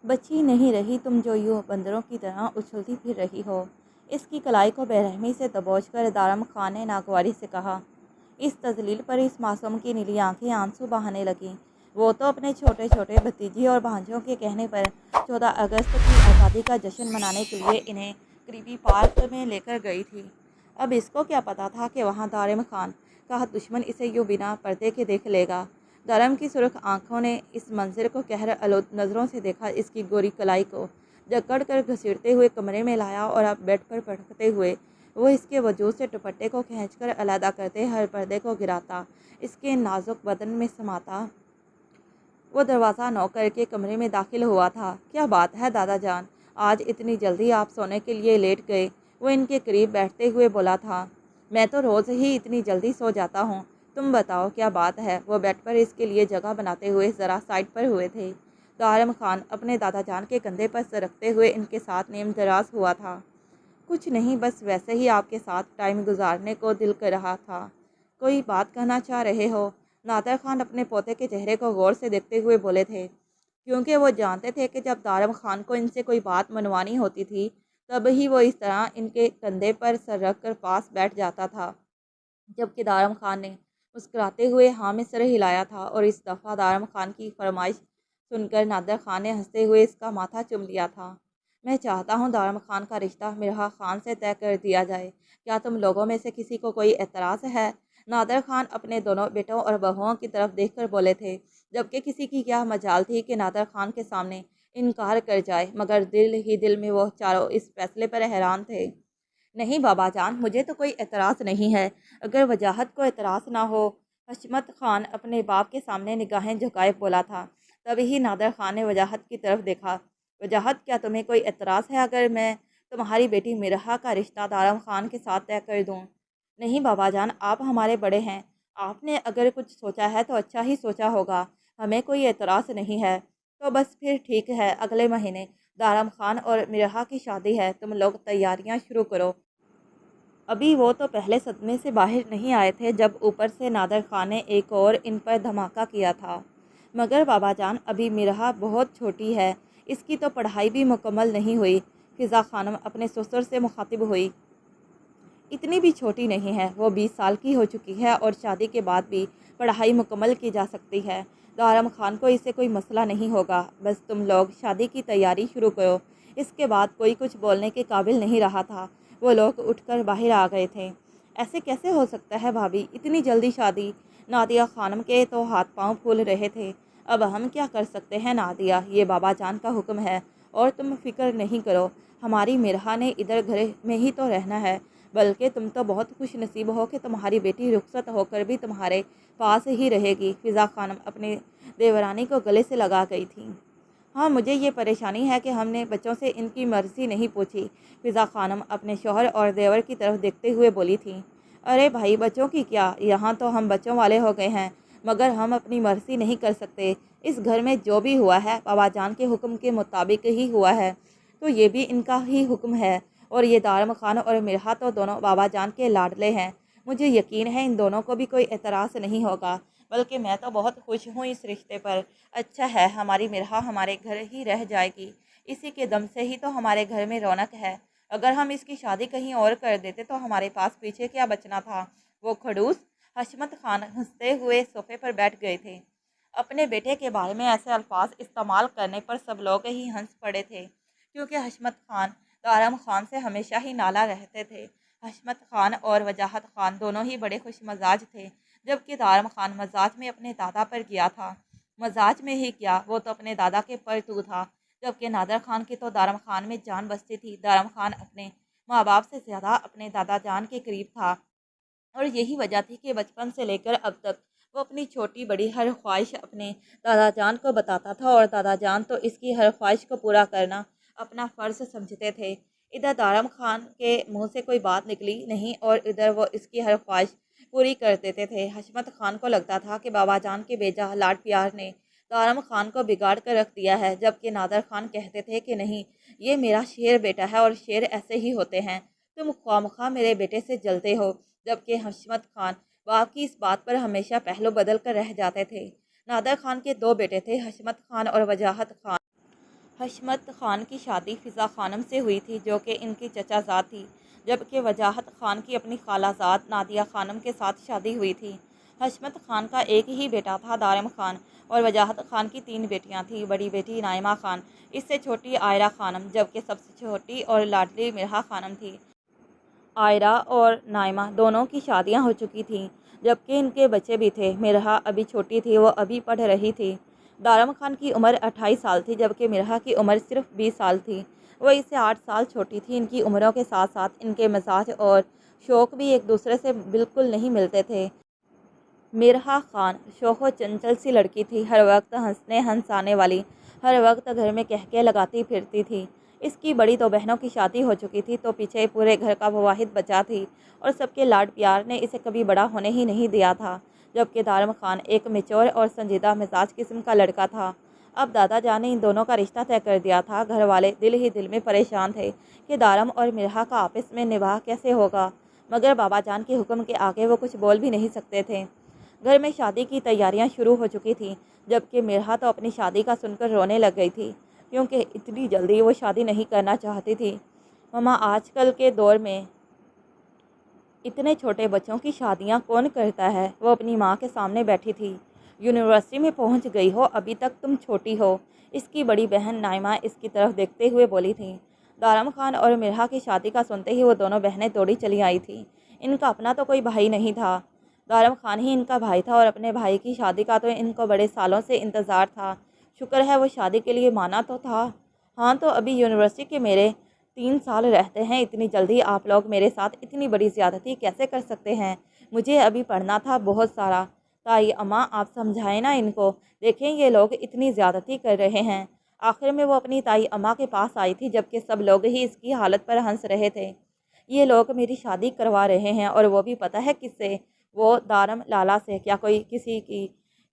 بچی نہیں رہی تم جو یوں بندروں کی طرح اچھلتی پھر رہی ہو۔ اس کی کلائی کو بے رحمی سے دبوچ کر دارم خان نے ناگواری سے کہا۔ اس تذلیل پر اس معصوم کی نیلی آنکھیں آنسو بہانے لگیں۔ وہ تو اپنے چھوٹے چھوٹے بھتیجی اور بھانجوں کے کہنے پر 14 اگست کی آزادی کا جشن منانے کے لیے انہیں قریبی پارک میں لے کر گئی تھی۔ اب اس کو کیا پتا تھا کہ وہاں دارم خان کا دشمن اسے یوں بنا پردے کے دیکھ لے گا۔ دارم کی سرخ آنکھوں نے اس منظر کو قہر آلود نظروں سے دیکھا۔ اس کی گوری کلائی کو جکڑ کر گھسیٹتے ہوئے کمرے میں لایا اور اب بیڈ پر پٹکتے ہوئے وہ اس کے وجود سے دوپٹے کو کھینچ کر علیحدہ کرتے ہر پردے کو گراتا، اس کے نازک بدن میں سماتا۔ وہ دروازہ نوک کر کے کمرے میں داخل ہوا تھا۔ کیا بات ہے دادا جان، آج اتنی جلدی آپ سونے کے لیے لیٹ گئے؟ وہ ان کے قریب بیٹھتے ہوئے بولا تھا۔ میں تو روز ہی اتنی جلدی سو جاتا ہوں، تم بتاؤ کیا بات ہے؟ وہ بیڈ پر اس کے لیے جگہ بناتے ہوئے ذرا سائڈ پر ہوئے تھے۔ دارم خان اپنے دادا جان کے کندھے پر سر رکھتے ہوئے ان کے ساتھ نیم دراز ہوا تھا۔ کچھ نہیں، بس ویسے ہی آپ کے ساتھ ٹائم گزارنے کو دل کر رہا تھا۔ کوئی بات کہنا چاہ رہے ہو؟ نادر خان اپنے پوتے کے چہرے کو غور سے دیکھتے ہوئے بولے تھے، کیونکہ وہ جانتے تھے کہ جب دارم خان کو ان سے کوئی بات منوانی ہوتی تھی تب ہی وہ اس طرح ان کے کندھے پر سر رکھ کر پاس بیٹھ جاتا تھا۔ جبکہ دارم خان نے مسکراتے ہوئے ہاں میں سر ہلایا تھا، اور اس دفعہ دارم خان کی فرمائش سن کر نادر خان نے ہنستے ہوئے اس کا ماتھا چوم لیا تھا۔ میں چاہتا ہوں دارم خان کا رشتہ مرحا خان سے طے کر دیا جائے، کیا تم لوگوں میں سے کسی کو کوئی اعتراض ہے؟ نادر خان اپنے دونوں بیٹوں اور بہوؤں کی طرف دیکھ کر بولے تھے، جبکہ کسی کی کیا مجال تھی کہ نادر خان کے سامنے انکار کر جائے، مگر دل ہی دل میں وہ چاروں اس فیصلے پر حیران تھے۔ نہیں بابا جان، مجھے تو کوئی اعتراض نہیں ہے، اگر وجاہت کو اعتراض نہ ہو۔ حشمت خان اپنے باپ کے سامنے نگاہیں جھکائے بولا تھا۔ تبھی نادر خان نے وجاہت کی طرف دیکھا۔ وجاہت، کیا تمہیں کوئی اعتراض ہے اگر میں تمہاری بیٹی مرحا کا رشتہ دارم خان کے ساتھ طے کر دوں؟ نہیں بابا جان، آپ ہمارے بڑے ہیں، آپ نے اگر کچھ سوچا ہے تو اچھا ہی سوچا ہوگا، ہمیں کوئی اعتراض نہیں ہے۔ تو بس پھر ٹھیک ہے، اگلے مہینے دارم خان اور مرحا کی شادی ہے، تم لوگ تیاریاں شروع کرو۔ ابھی وہ تو پہلے صدمے سے باہر نہیں آئے تھے جب اوپر سے نادر خان نے ایک اور ان پر دھماکہ کیا تھا۔ مگر بابا جان، ابھی مرحا بہت چھوٹی ہے، اس کی تو پڑھائی بھی مکمل نہیں ہوئی۔ فضا خانم اپنے سسر سے مخاطب ہوئی۔ اتنی بھی چھوٹی نہیں ہے، وہ 20 سال کی ہو چکی ہے اور شادی کے بعد بھی پڑھائی مکمل کی جا سکتی ہے۔ دارم خان کو اس سے کوئی مسئلہ نہیں ہوگا، بس تم لوگ شادی کی تیاری شروع کرو۔ اس کے بعد کوئی کچھ بولنے کے قابل نہیں رہا تھا۔ وہ لوگ اٹھ کر باہر آ گئے تھے۔ ایسے کیسے ہو سکتا ہے بھابھی، اتنی جلدی شادی؟ نادیہ خانم کے تو ہاتھ پاؤں پھول رہے تھے۔ اب ہم کیا کر سکتے ہیں نادیہ، یہ بابا جان کا حکم ہے، اور تم فکر نہیں کرو، ہماری مرحا نے ادھر گھر میں ہی تو رہنا ہے، بلکہ تم تو بہت خوش نصیب ہو کہ تمہاری بیٹی رخصت ہو کر بھی تمہارے پاس ہی رہے گی۔ فضا خانم اپنے دیورانی کو گلے سے لگا گئی تھیں۔ ہاں، مجھے یہ پریشانی ہے کہ ہم نے بچوں سے ان کی مرضی نہیں پوچھی۔ فضا خانم اپنے شوہر اور دیور کی طرف دیکھتے ہوئے بولی تھیں۔ ارے بھائی، بچوں کی کیا، یہاں تو ہم بچوں والے ہو گئے ہیں، مگر ہم اپنی مرضی نہیں کر سکتے۔ اس گھر میں جو بھی ہوا ہے بابا جان کے حکم کے مطابق ہی ہوا ہے، تو یہ بھی ان کا ہی حکم ہے، اور یہ دارم خان اور مرحا تو دونوں بابا جان کے لاڈلے ہیں۔ مجھے یقین ہے ان دونوں کو بھی کوئی اعتراض نہیں ہوگا، بلکہ میں تو بہت خوش ہوں اس رشتے پر۔ اچھا ہے، ہماری مرحا ہمارے گھر ہی رہ جائے گی، اسی کے دم سے ہی تو ہمارے گھر میں رونق ہے۔ اگر ہم اس کی شادی کہیں اور کر دیتے تو ہمارے پاس پیچھے کیا بچنا تھا؟ وہ کھڑوس! حشمت خان ہنستے ہوئے صوفے پر بیٹھ گئے تھے۔ اپنے بیٹے کے بارے میں ایسے الفاظ استعمال کرنے پر سب لوگ ہی ہنس پڑے تھے، کیونکہ حشمت خان دارم خان سے ہمیشہ ہی نالا رہتے تھے۔ حشمت خان اور وجاہت خان دونوں ہی بڑے خوش مزاج تھے، جبکہ دارم خان مزاج میں اپنے دادا پر گیا تھا۔ مزاج میں ہی کیا، وہ تو اپنے دادا کے پر تو تھا، جبکہ نادر خان کی تو دارم خان میں جان بستی تھی۔ دارم خان اپنے ماں باپ سے زیادہ اپنے دادا جان کے قریب تھا، اور یہی وجہ تھی کہ بچپن سے لے کر اب تک وہ اپنی چھوٹی بڑی ہر خواہش اپنے دادا جان کو بتاتا تھا، اور دادا جان تو اس کی ہر خواہش کو پورا کرنا اپنا فرض سمجھتے تھے۔ ادھر دارم خان کے منہ سے کوئی بات نکلی نہیں اور ادھر وہ اس کی ہر خواہش پوری کر دیتے تھے۔ حشمت خان کو لگتا تھا کہ بابا جان کے بیجا لاڈ پیار نے دارم خان کو بگاڑ کر رکھ دیا ہے، جبکہ نادر خان کہتے تھے کہ نہیں، یہ میرا شیر بیٹا ہے اور شیر ایسے ہی ہوتے ہیں، تم خواہ میرے بیٹے سے جلتے ہو۔ جبکہ حشمت خان باپ کی اس بات پر ہمیشہ پہلو بدل کر رہ جاتے تھے۔ نادر خان کے 2 بیٹے تھے، حشمت خان اور وجاہت خان۔ حشمت خان کی شادی فضا خانم سے ہوئی تھی جو کہ ان کی چچا زاد تھی، جبکہ وجاہت خان کی اپنی خالہ زاد نادیہ خانم کے ساتھ شادی ہوئی تھی۔ حشمت خان کا ایک ہی بیٹا تھا دارم خان، اور وجاہت خان کی 3 بیٹیاں تھیں۔ بڑی بیٹی نائمہ خان، اس سے چھوٹی عائرہ خانم، جبکہ سب سے چھوٹی اور لاڈلی مرحا خانم تھی۔ عائرہ اور نائمہ دونوں کی شادیاں ہو چکی تھیں، جبکہ ان کے بچے بھی تھے۔ مرحا ابھی چھوٹی تھی، وہ ابھی پڑھ رہی تھی۔ دارم خان کی عمر 28 سال تھی، جبکہ مرحا کی عمر صرف 20 سال تھی۔ وہ اس سے 8 سال چھوٹی تھی۔ ان کی عمروں کے ساتھ ساتھ ان کے مزاج اور شوق بھی ایک دوسرے سے بالکل نہیں ملتے تھے۔ مرحا خان شوخ و چنچل سی لڑکی تھی، ہر وقت ہنسنے ہنسانے والی، ہر وقت گھر میں کہکے لگاتی پھرتی تھی۔ اس کی بڑی 2 بہنوں کی شادی ہو چکی تھی، تو پیچھے پورے گھر کا وہ واحد بچہ تھی، اور سب کے لاڈ پیار نے اسے کبھی بڑا ہونے ہی نہیں دیا تھا۔ جبکہ دارم خان ایک میچور اور سنجیدہ مزاج قسم کا لڑکا تھا۔ اب دادا جان نے ان دونوں کا رشتہ طے کر دیا تھا۔ گھر والے دل ہی دل میں پریشان تھے کہ دارم اور مرحا کا آپس میں نباہ کیسے ہوگا، مگر بابا جان کے حکم کے آگے وہ کچھ بول بھی نہیں سکتے تھے۔ گھر میں شادی کی تیاریاں شروع ہو چکی تھیں، جبکہ مرحا تو اپنی شادی کا سن کر رونے لگ گئی تھی، کیونکہ اتنی جلدی وہ شادی نہیں کرنا چاہتی تھی۔ ماما، آج کل کے دور میں اتنے چھوٹے بچوں کی شادیاں کون کرتا ہے؟ وہ اپنی ماں کے سامنے بیٹھی تھی۔ یونیورسٹی میں پہنچ گئی ہو، ابھی تک تم چھوٹی ہو، اس کی بڑی بہن نائمہ اس کی طرف دیکھتے ہوئے بولی تھی۔ دارم خان اور مرحا کی شادی کا سنتے ہی وہ دونوں بہنیں دوڑی چلی آئی تھیں۔ ان کا اپنا تو کوئی بھائی نہیں تھا، دارم خان ہی ان کا بھائی تھا، اور اپنے بھائی کی شادی کا تو ان کو بڑے سالوں سے انتظار تھا۔ شکر ہے وہ شادی کے لیے مانا تو تھا۔ ہاں تو ابھی یونیورسٹی کے میرے 3 سال رہتے ہیں، اتنی جلدی آپ لوگ میرے ساتھ اتنی بڑی زیادتی کیسے کر سکتے ہیں؟ مجھے ابھی پڑھنا تھا بہت سارا۔ تائی اماں، آپ سمجھائیں نا ان کو، دیکھیں یہ لوگ اتنی زیادتی کر رہے ہیں۔ آخر میں وہ اپنی تائی اماں کے پاس آئی تھی، جبکہ سب لوگ ہی اس کی حالت پر ہنس رہے تھے۔ یہ لوگ میری شادی کروا رہے ہیں، اور وہ بھی پتہ ہے کس سے؟ وہ دارم لالا سے۔ کیا کوئی کسی کی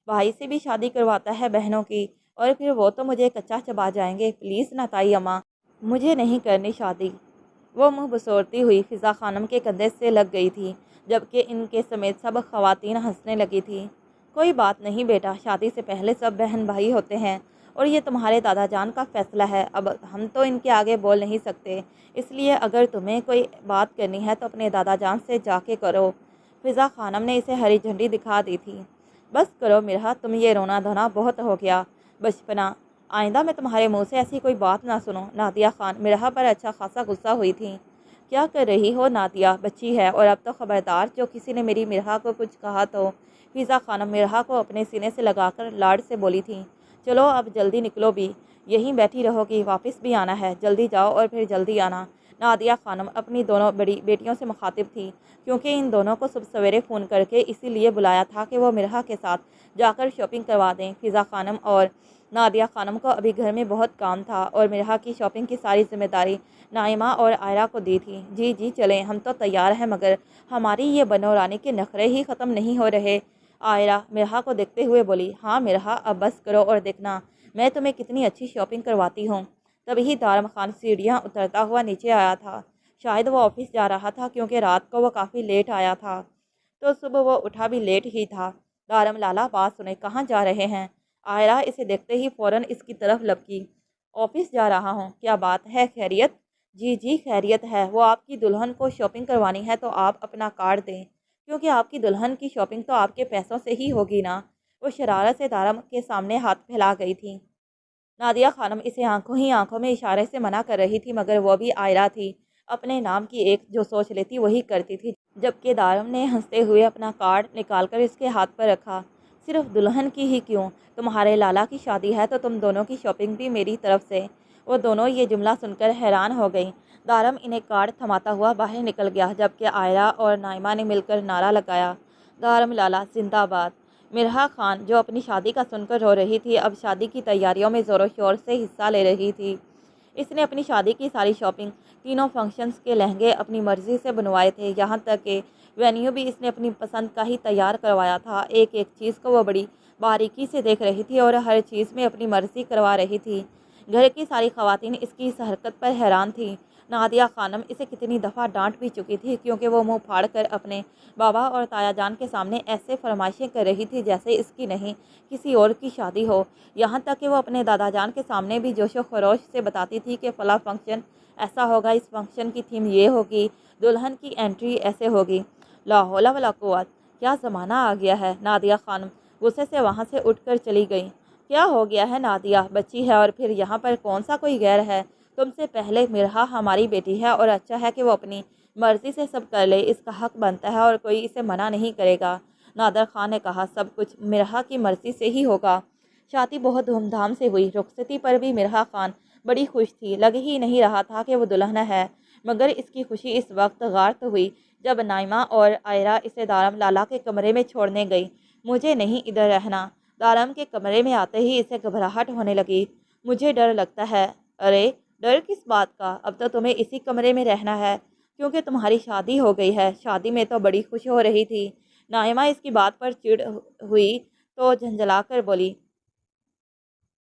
بھائی سے بھی شادی کرواتا ہے بہنوں کی؟ اور پھر وہ تو مجھے کچا چبا جائیں گے۔ پلیز نا تائی اماں، مجھے نہیں کرنی شادی۔ وہ منہ بسورتی ہوئی فضا خانم کے کندھے سے لگ گئی تھی، جبکہ ان کے سمیت سب خواتین ہنسنے لگی تھیں۔ کوئی بات نہیں بیٹا، شادی سے پہلے سب بہن بھائی ہوتے ہیں، اور یہ تمہارے دادا جان کا فیصلہ ہے۔ اب ہم تو ان کے آگے بول نہیں سکتے، اس لیے اگر تمہیں کوئی بات کرنی ہے تو اپنے دادا جان سے جا کے کرو۔ فضا خانم نے اسے ہری جھنڈی دکھا دی تھی۔ بس کرو مرحا، تم یہ رونا دھونا بہت ہو گیا، بچپنا۔ آئندہ میں تمہارے منہ سے ایسی کوئی بات نہ سنوں۔ نادیہ خان مرحا پر اچھا خاصا غصہ ہوئی تھی۔ کیا کر رہی ہو نادیہ؟ بچی ہے، اور اب تو خبردار، جو کسی نے میری مرحا کو کچھ کہا تو۔ فضا خانم مرحا کو اپنے سینے سے لگا کر لاڈ سے بولی تھی۔ چلو اب جلدی نکلو بھی، یہیں بیٹھی رہو گی؟ واپس بھی آنا ہے، جلدی جاؤ اور پھر جلدی آنا۔ نادیہ خانم اپنی دونوں بڑی بیٹیوں سے مخاطب تھی، کیونکہ ان دونوں کو صبح سویرے فون کر کے اسی لیے بلایا تھا کہ وہ مرحا کے ساتھ جا کر شاپنگ کروا دیں۔ فضا خانم اور نادیہ خانم کو ابھی گھر میں بہت کام تھا، اور مرحا کی شاپنگ کی ساری ذمہ داری نائمہ اور عائرہ کو دی تھی۔ جی جی چلیں، ہم تو تیار ہیں، مگر ہماری یہ بنو رانی کے نخرے ہی ختم نہیں ہو رہے۔ عائرہ مرحا کو دیکھتے ہوئے بولی۔ ہاں مرحا، اب بس کرو اور دیکھنا میں تمہیں کتنی اچھی شاپنگ کرواتی ہوں۔ تبھی دارم خان سیڑھیاں اترتا ہوا نیچے آیا تھا۔ شاید وہ آفس جا رہا تھا، کیونکہ رات کو وہ کافی لیٹ آیا تھا، تو صبح وہ اٹھا بھی لیٹ ہی تھا۔ دارم لالا، بات سنیں، کہاں جا رہے ہیں؟ عائرہ اسے دیکھتے ہی فوراً اس کی طرف لپکی۔ آفس جا رہا ہوں۔ کیا بات ہے، خیریت؟ جی جی خیریت ہے، وہ آپ کی دلہن کو شاپنگ کروانی ہے تو آپ اپنا کارڈ دیں، کیونکہ آپ کی دلہن کی شاپنگ تو آپ کے پیسوں سے ہی ہوگی نا۔ وہ شرارت سے دارم کے سامنے ہاتھ پھیلا گئی تھی۔ نادیہ خانم اسے آنکھوں ہی آنکھوں میں اشارے سے منع کر رہی تھی، مگر وہ بھی عائرہ تھی، اپنے نام کی ایک جو سوچ لیتی وہی کرتی تھی۔ جبکہ دارم نے ہنستے ہوئے اپنا کارڈ نکال کر اس کے ہاتھ پر رکھا۔ صرف دلہن کی ہی کیوں، تمہارے لالا کی شادی ہے تو تم دونوں کی شاپنگ بھی میری طرف سے۔ وہ دونوں یہ جملہ سن کر حیران ہو گئیں۔ دارم انہیں کارڈ تھماتا ہوا باہر نکل گیا، جبکہ عائرہ اور نائمہ نے مل کر نعرہ لگایا، دارم لالا زندہ باد۔ مرحا خان، جو اپنی شادی کا سن کر رو رہی تھی، اب شادی کی تیاریوں میں زور و شور سے حصہ لے رہی تھی۔ اس نے اپنی شادی کی ساری شاپنگ، تینوں فنکشنز کے لہنگے اپنی مرضی سے بنوائے تھے، یہاں تک کہ وینیو بھی اس نے اپنی پسند کا ہی تیار کروایا تھا۔ ایک ایک چیز کو وہ بڑی باریکی سے دیکھ رہی تھی اور ہر چیز میں اپنی مرضی کروا رہی تھی۔ گھر کی ساری خواتین اس کی اس حرکت پر حیران تھیں۔ نادیہ خانم اسے کتنی دفعہ ڈانٹ بھی چکی تھی، کیونکہ وہ منہ پھاڑ کر اپنے بابا اور تایا جان کے سامنے ایسے فرمائشیں کر رہی تھی جیسے اس کی نہیں کسی اور کی شادی ہو۔ یہاں تک کہ وہ اپنے دادا جان کے سامنے بھی جوش و خروش سے بتاتی تھی کہ فلاں فنکشن ایسا ہوگا، اس فنکشن کی تھیم یہ ہوگی، دلہن کی انٹری ایسے ہوگی۔ لا حول ولا قوت، کیا زمانہ آ گیا ہے! نادیہ خانم غصے سے وہاں سے اٹھ کر چلی گئی۔ کیا ہو گیا ہے نادیہ؟ بچی ہے اور پھر یہاں پر کون سا کوئی غیر ہے؟ تم سے پہلے مرحا ہماری بیٹی ہے اور اچھا ہے کہ وہ اپنی مرضی سے سب کر لے، اس کا حق بنتا ہے اور کوئی اسے منع نہیں کرے گا۔ نادر خان نے کہا، سب کچھ مرحا کی مرضی سے ہی ہوگا۔ شادی بہت دھوم دھام سے ہوئی۔ رخصتی پر بھی مرحا خان بڑی خوش تھی، لگ ہی نہیں رہا تھا کہ وہ دلہن ہے، مگر اس کی خوشی اس وقت غارت ہوئی جب نائمہ اور آئرہ اسے دارم لالا کے کمرے میں چھوڑنے گئی۔ مجھے نہیں ادھر رہنا۔ دارم کے کمرے میں آتے ہی اسے گھبراہٹ ہونے لگی۔ مجھے ڈر لگتا ہے۔ ارے ڈر کس بات کا؟ اب تو تمہیں اسی کمرے میں رہنا ہے کیونکہ تمہاری شادی ہو گئی ہے۔ شادی میں تو بڑی خوش ہو رہی تھی۔ نائمہ اس کی بات پر چڑ ہوئی تو جھنجھلا کر بولی،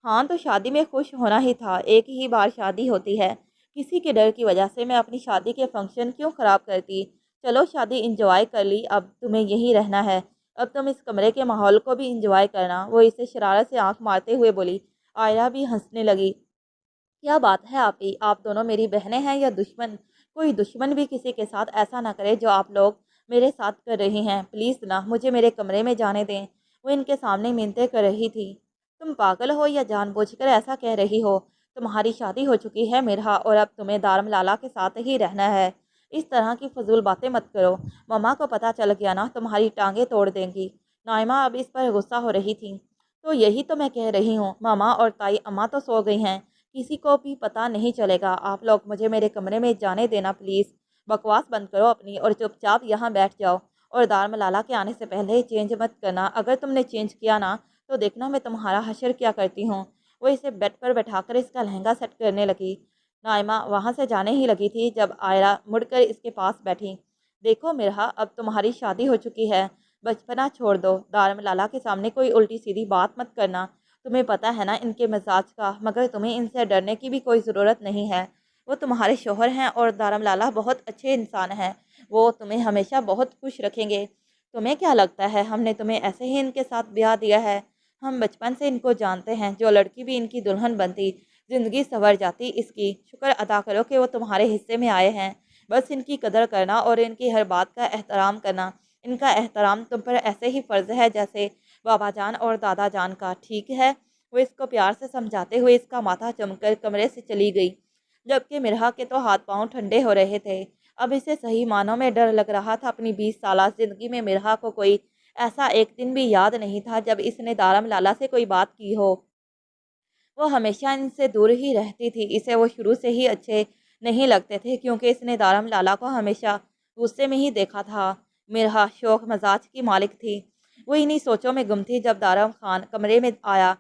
ہاں تو شادی میں خوش ہونا ہی تھا، ایک ہی بار شادی ہوتی ہے، کسی کے ڈر کی وجہ سے میں اپنی شادی کے فنکشن کیوں خراب کرتی؟ چلو شادی انجوائے کر لی، اب تمہیں یہیں رہنا ہے، اب تم اس کمرے کے ماحول کو بھی انجوائے کرنا۔ وہ اسے شرارت سے آنکھ مارتے ہوئے بولی۔ آئرہ بھی ہنسنے لگی۔ کیا بات ہے آپی، آپ دونوں میری بہنیں ہیں یا دشمن؟ کوئی دشمن بھی کسی کے ساتھ ایسا نہ کرے جو آپ لوگ میرے ساتھ کر رہی ہیں، پلیز نہ، مجھے میرے کمرے میں جانے دیں۔ وہ ان کے سامنے منتیں کر رہی تھی۔ تم پاگل ہو یا جان بوجھ کر ایسا کہہ رہی ہو؟ تمہاری شادی ہو چکی ہے مرحا، اور اب تمہیں دارم لالا کے ساتھ ہی رہنا ہے۔ اس طرح کی فضول باتیں مت کرو، مما کو پتہ چل گیا نا تمہاری ٹانگیں توڑ دیں گی۔ نائمہ اب اس پر غصہ ہو رہی تھی۔ تو یہی تو میں کہہ رہی ہوں، ماما اور تائی اماں تو سو گئی ہیں، کسی کو بھی پتہ نہیں چلے گا۔ آپ لوگ مجھے میرے کمرے میں جانے دینا پلیز۔ بکواس بند کرو اپنی اور چپ چاپ یہاں بیٹھ جاؤ، اور دارم لالا کے آنے سے پہلے چینج مت کرنا، اگر تم نے چینج کیا نا تو دیکھنا میں تمہارا حشر کیا کرتی ہوں۔ وہ اسے بیڈ پر بٹھا کر اس کا لہنگا سیٹ کرنے لگی۔ نائمہ وہاں سے جانے ہی لگی تھی جب آئرہ مڑ کر اس کے پاس بیٹھی۔ دیکھو مرحا، اب تمہاری شادی ہو چکی ہے، بچپنا چھوڑ دو، دارم لالا کے سامنے کوئی الٹی سیدھی بات مت کرنا، تمہیں پتہ ہے نا ان کے مزاج کا، مگر تمہیں ان سے ڈرنے کی بھی کوئی ضرورت نہیں ہے۔ وہ تمہارے شوہر ہیں اور دارم لالا بہت اچھے انسان ہیں، وہ تمہیں ہمیشہ بہت خوش رکھیں گے۔ تمہیں کیا لگتا ہے ہم نے تمہیں ایسے ہی ان کے ساتھ بیاہ دیا ہے؟ ہم بچپن سے ان کو جانتے ہیں، جو لڑکی بھی ان کی دلہن بنتی زندگی سنور جاتی اس کی۔ شکر ادا کرو کہ وہ تمہارے حصے میں آئے ہیں، بس ان کی قدر کرنا اور ان کی ہر بات کا احترام کرنا۔ ان کا احترام تم پر ایسے ہی فرض ہے جیسے بابا جان اور دادا جان کا، ٹھیک ہے؟ وہ اس کو پیار سے سمجھاتے ہوئے اس کا ماتھا چوم کر کمرے سے چلی گئی، جبکہ مرحا کے تو ہاتھ پاؤں ٹھنڈے ہو رہے تھے۔ اب اسے صحیح معنوں میں ڈر لگ رہا تھا۔ اپنی 20 سالہ زندگی میں مرحا کو کوئی ایسا ایک دن بھی یاد نہیں تھا جب اس نے دارم لالا سے کوئی بات کی ہو۔ وہ ہمیشہ ان سے دور ہی رہتی تھی، اسے وہ شروع سے ہی اچھے نہیں لگتے تھے کیونکہ اس نے دارم لالا کو ہمیشہ غصے میں ہی دیکھا تھا۔ مرحا شوخ مزاج کی مالک تھی۔ وہ انہی سوچوں میں گم تھی جب دارم خان کمرے میں آیا۔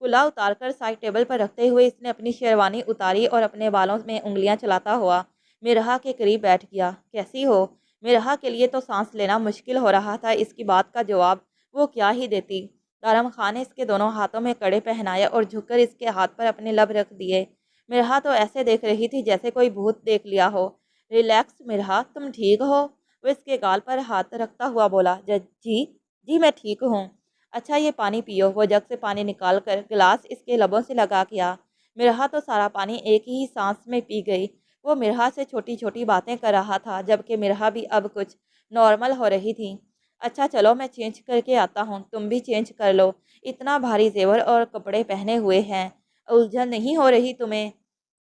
کلا اتار کر سائڈ ٹیبل پر رکھتے ہوئے اس نے اپنی شیروانی اتاری اور اپنے بالوں میں انگلیاں چلاتا ہوا مرحا کے قریب بیٹھ گیا۔ کیسی ہو؟ مرحا کے لیے تو سانس لینا مشکل ہو رہا تھا، اس کی بات کا جواب وہ کیا ہی دیتی۔ دارم خان نے اس کے دونوں ہاتھوں میں کڑے پہنائے اور جھک کر اس کے ہاتھ پر اپنے لب رکھ دیے۔ مرحا تو ایسے دیکھ رہی تھی جیسے کوئی بھوت دیکھ لیا ہو۔ ریلیکس مرحا، تم ٹھیک ہو؟ وہ اس کے گال پر ہاتھ رکھتا ہوا بولا۔ جی میں ٹھیک ہوں۔ اچھا یہ پانی پیو۔ وہ جگ سے پانی نکال کر گلاس اس کے لبوں سے لگا کیا۔ مرحا تو سارا پانی ایک ہی سانس میں پی گئی۔ وہ مرحا سے چھوٹی چھوٹی باتیں کر رہا تھا جبکہ مرحا بھی اب کچھ نارمل ہو رہی تھی۔ اچھا چلو میں چینج کر کے آتا ہوں، تم بھی چینج کر لو، اتنا بھاری زیور اور کپڑے پہنے ہوئے ہیں، الجھن نہیں ہو رہی تمہیں؟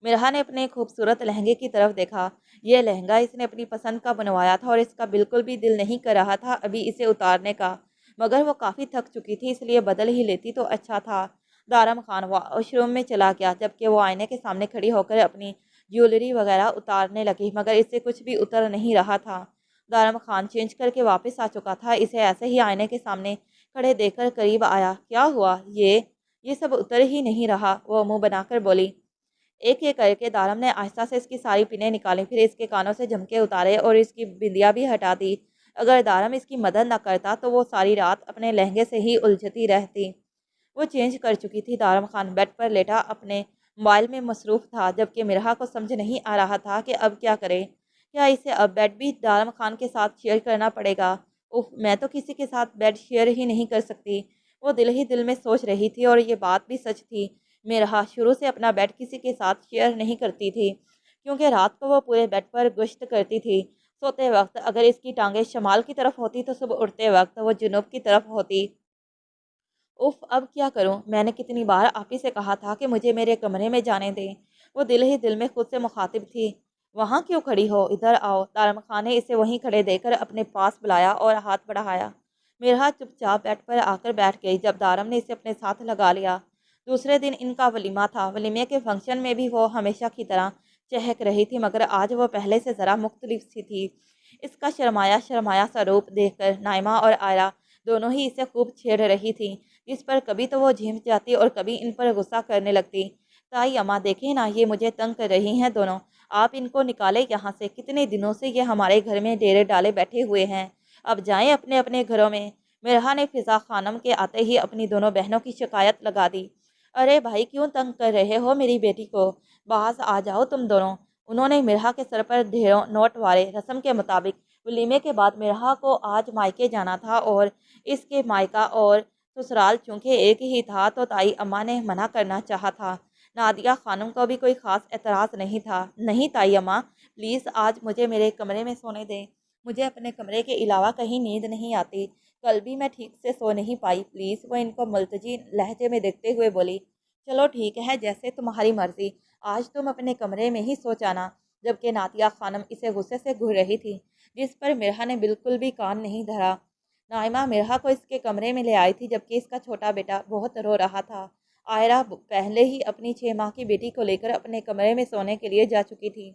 مرحا نے اپنے خوبصورت لہنگے کی طرف دیکھا۔ یہ لہنگا اس نے اپنی پسند کا بنوایا تھا اور اس کا بالکل بھی دل نہیں کر رہا تھا ابھی اسے اتارنے کا، مگر وہ کافی تھک چکی تھی اس لیے بدل ہی لیتی تو اچھا تھا۔ دارم خان واش روم میں چلا گیا جبکہ وہ آئینے کے سامنے کھڑی ہو کر اپنی جیولری وغیرہ اتارنے لگی، مگر اس سے کچھ بھی اتر نہیں رہا تھا۔ دارم خان چینج کر کے واپس آ چکا تھا، اسے ایسے ہی آئینے کے سامنے کھڑے دیکھ کر قریب آیا۔ کیا ہوا؟ یہ سب اتر ہی نہیں رہا، وہ منہ بنا کر بولی۔ ایک ایک کر کے دارم نے آہستہ سے اس کی ساری پنیں نکالی، پھر اس کے کانوں سے جھمکے اتارے اور اس کی بندیاں بھی ہٹا دی۔ اگر دارم اس کی مدد نہ کرتا تو وہ ساری رات اپنے لہنگے سے ہی الجھتی رہتی۔ وہ چینج کر چکی تھی۔ دارم خان بیڈ پر لیٹا اپنے موبائل میں مصروف تھا، جبکہ مرحا کو سمجھ نہیں آ رہا تھا کہ اب کیا کرے۔ کیا اسے اب بیڈ بھی دارم خان کے ساتھ شیئر کرنا پڑے گا؟ میں تو کسی کے ساتھ بیڈ شیئر ہی نہیں کر سکتی، وہ دل ہی دل میں سوچ رہی تھی، اور یہ بات بھی سچ تھی۔ مرحا شروع سے اپنا بیڈ کسی کے ساتھ شیئر نہیں کرتی تھی، کیونکہ رات کو وہ پورے بیڈ پر گشت کرتی تھی۔ سوتے وقت اگر اس کی ٹانگیں شمال کی طرف ہوتی تو صبح اٹھتے وقت وہ جنوب کی طرف ہوتی۔ اب کیا کروں؟ میں نے کتنی بار آپ ہی سے کہا تھا کہ مجھے میرے کمرے میں جانے دیں۔ وہ دل ہی دل میں خود سے مخاطب تھی۔ وہاں کیوں کھڑی ہو؟ ادھر آؤ۔ دارم خان نے اسے وہیں کھڑے دیکھ کر اپنے پاس بلایا اور ہاتھ بڑھایا۔ مرحا چپ چاپ بیڈ پر آ کر بیٹھ گئی جب دارم نے اسے اپنے ساتھ لگا لیا۔ دوسرے دن ان کا ولیمہ تھا۔ ولیمے کے فنکشن میں بھی وہ ہمیشہ کی طرح چہک رہی تھی، مگر آج وہ پہلے سے ذرا مختلف سی تھی۔ اس کا شرمایا شرمایا سا روپ دیکھ کر نائمہ اور آئرہ دونوں ہی اسے خوب چھیڑ رہی تھیں، جس پر کبھی تو وہ جھمک جاتی اور کبھی ان پر غصہ کرنے لگتی۔ تائی اماں دیکھیں نا، یہ مجھے تنگ کر رہی ہیں دونوں، آپ ان کو نکالے یہاں سے۔ کتنے دنوں سے یہ ہمارے گھر میں ڈیرے ڈالے بیٹھے ہوئے ہیں، اب جائیں اپنے اپنے گھروں میں۔ مرحا نے فضا خانم کے آتے ہی اپنی دونوں بہنوں کی شکایت لگا دی۔ ارے بھائی، کیوں تنگ کر رہے ہو میری بیٹی کو؟ باز آ جاؤ تم دونوں۔ انہوں نے مرحا کے سر پر ڈھیروں نوٹ وارے۔ رسم کے مطابق ولیمے کے بعد مرحا کو آج مائکے جانا تھا، اور اس کے مائکہ اور سسرال چونکہ ایک ہی تھا تو تائی اماں نے منع کرنا چاہا تھا۔ نادیہ خانم کو بھی کوئی خاص اعتراض نہیں تھا۔ نہیں تائی اماں، پلیز آج مجھے میرے کمرے میں سونے دیں، مجھے اپنے کمرے کے علاوہ کہیں نیند نہیں آتی، کل بھی میں ٹھیک سے سو نہیں پائی، پلیز۔ وہ ان کو ملتجی لہجے میں دیکھتے ہوئے بولی۔ چلو ٹھیک ہے، جیسے تمہاری مرضی، آج تم اپنے کمرے میں ہی سو جانا۔ جبکہ نادیہ خانم اسے غصے سے گھور رہی تھی، جس پر مرحا نے بالکل بھی کان نہیں دھرا۔ نائمہ مرحا کو اس کے کمرے میں لے آئی تھی، جبکہ اس کا چھوٹا بیٹا بہت رو رہا تھا۔ آئرہ پہلے ہی اپنی 6 ماہ کی بیٹی کو لے کر اپنے کمرے میں سونے کے لیے جا چکی تھی۔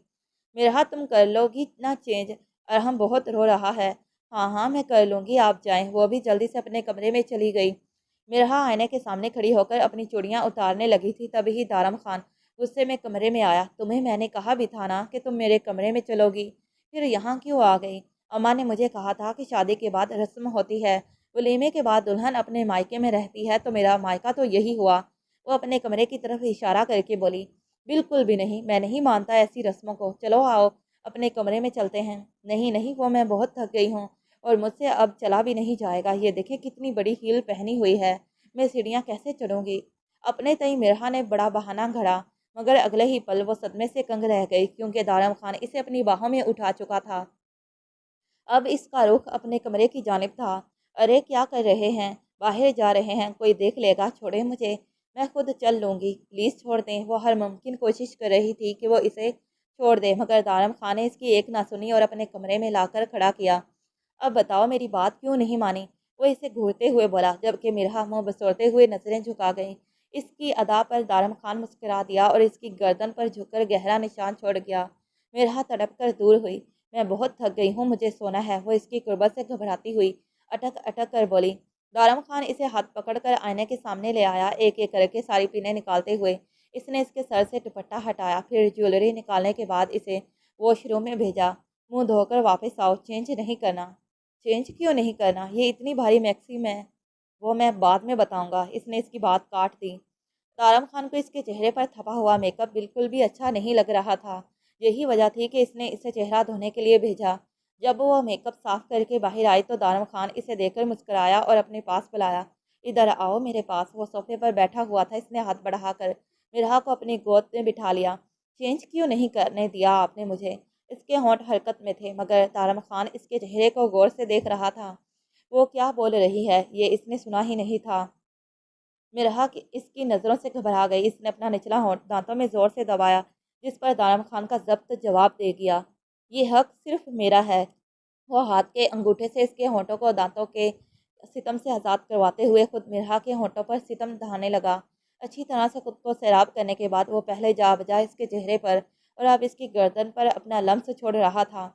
مرحا، تم کر لو گی نا چینج؟ ارحم بہت رو رہا ہے۔ ہاں ہاں، میں کر لوں گی، آپ جائیں۔ وہ بھی جلدی سے اپنے کمرے میں چلی گئی۔ مرحا آئینے کے سامنے کھڑی ہو کر اپنی چوڑیاں اتارنے لگی تھی، تبھی دارم خان غصے میں کمرے میں آیا۔ تمہیں میں نے کہا بھی تھا نا کہ تم میرے کمرے میں چلو گی، پھر یہاں کیوں آ گئی؟ اماں نے مجھے کہا تھا کہ شادی کے بعد رسم ہوتی ہے، ولیمے کے بعد دلہن اپنے مائکے میں رہتی ہے، تو میرا مائکہ تو یہی ہوا۔ وہ اپنے کمرے کی طرف اشارہ کر کے بولی۔ بالکل بھی نہیں، میں نہیں مانتا ایسی رسموں کو، چلو آؤ اپنے کمرے میں چلتے ہیں۔ نہیں نہیں، وہ میں بہت تھک گئی ہوں اور مجھ سے اب چلا بھی نہیں جائے گا، یہ دیکھیں کتنی بڑی ہیل پہنی ہوئی ہے، میں سیڑھیاں کیسے چڑھوں گی؟ اپنے تئیں مرحا نے بڑا بہانہ گھڑا، مگر اگلے ہی پل وہ صدمے سے کنگ رہ گئی، کیونکہ دارم خان اسے اپنی باہوں میں اٹھا چکا تھا۔ اب اس کا رخ اپنے کمرے کی جانب تھا۔ ارے کیا کر رہے ہیں؟ باہر جا رہے ہیں، کوئی دیکھ لے گا، چھوڑیں مجھے، میں خود چل لوں گی، پلیز چھوڑ دیں۔ وہ ہر ممکن کوشش کر رہی تھی کہ وہ اسے چھوڑ دے، مگر دارم خان نے اس کی ایک نہ سنی اور اپنے کمرے میں لا کر کھڑا کیا۔ اب بتاؤ میری بات کیوں نہیں مانی؟ وہ اسے گھورتے ہوئے بولا، جبکہ مرحا منہ بسوڑتے ہوئے نظریں جھکا گئی۔ اس کی ادا پر دارم خان مسکرا دیا اور اس کی گردن پر جھک کر گہرا نشان چھوڑ گیا۔ مرحا تڑپ کر دور ہوئی۔ میں بہت تھک گئی ہوں، مجھے سونا ہے، وہ اس کی قربت سے گھبراتی ہوئی اٹک اٹک کر بولی۔ دارم خان اسے ہاتھ پکڑ کر آئینے کے سامنے لے آیا، ایک ایک کر کے ساری پینیں نکالتے ہوئے اس نے اس کے سر سے دوپٹہ ہٹایا، پھر جیولری نکالنے کے بعد اسے واش روم میں بھیجا۔ منہ دھو کر واپس آؤ، چینج نہیں کرنا۔ چینج کیوں نہیں کرنا؟ یہ اتنی بھاری میکسی میں، وہ میں بعد میں بتاؤں گا، اس نے اس کی بات کاٹ دی۔ دارم خان کو اس کے چہرے پر تھپا ہوا میک اپ بالکل بھی اچھا نہیں لگ رہا تھا، یہی وجہ تھی کہ اس نے اسے چہرہ دھونے کے لیے بھیجا۔ جب وہ میک اپ صاف کر کے باہر آئی تو دارم خان اسے دیکھ کر مسکرایا اور اپنے پاس بلایا۔ ادھر آؤ میرے پاس۔ وہ صوفے پر بیٹھا ہوا تھا، اس نے ہاتھ بڑھا کر مرحا کو اپنی گود میں بٹھا لیا۔ چینج کیوں نہیں کرنے دیا آپ نے مجھے؟ اس کے ہونٹ حرکت میں تھے، مگر دارم خان اس کے چہرے کو غور سے دیکھ رہا تھا۔ وہ کیا بول رہی ہے یہ اس نے سنا ہی نہیں تھا۔ مرحا اس کی نظروں سے گھبرا گئی۔ اس نے اپنا نچلا ہونٹ دانتوں میں زور سے دبایا، جس پر دارم خان کا ضبط جواب دے گیا۔ یہ حق صرف میرا ہے۔ وہ ہاتھ کے انگوٹھے سے اس کے ہونٹوں کو دانتوں کے ستم سے آزاد کرواتے ہوئے خود مرحا کے ہونٹوں پر ستم ڈھانے لگا۔ اچھی طرح سے خود کو سیراب کرنے کے بعد وہ پہلے جا بجا اس کے چہرے پر اور اب اس کی گردن پر اپنا لمس چھوڑ رہا تھا۔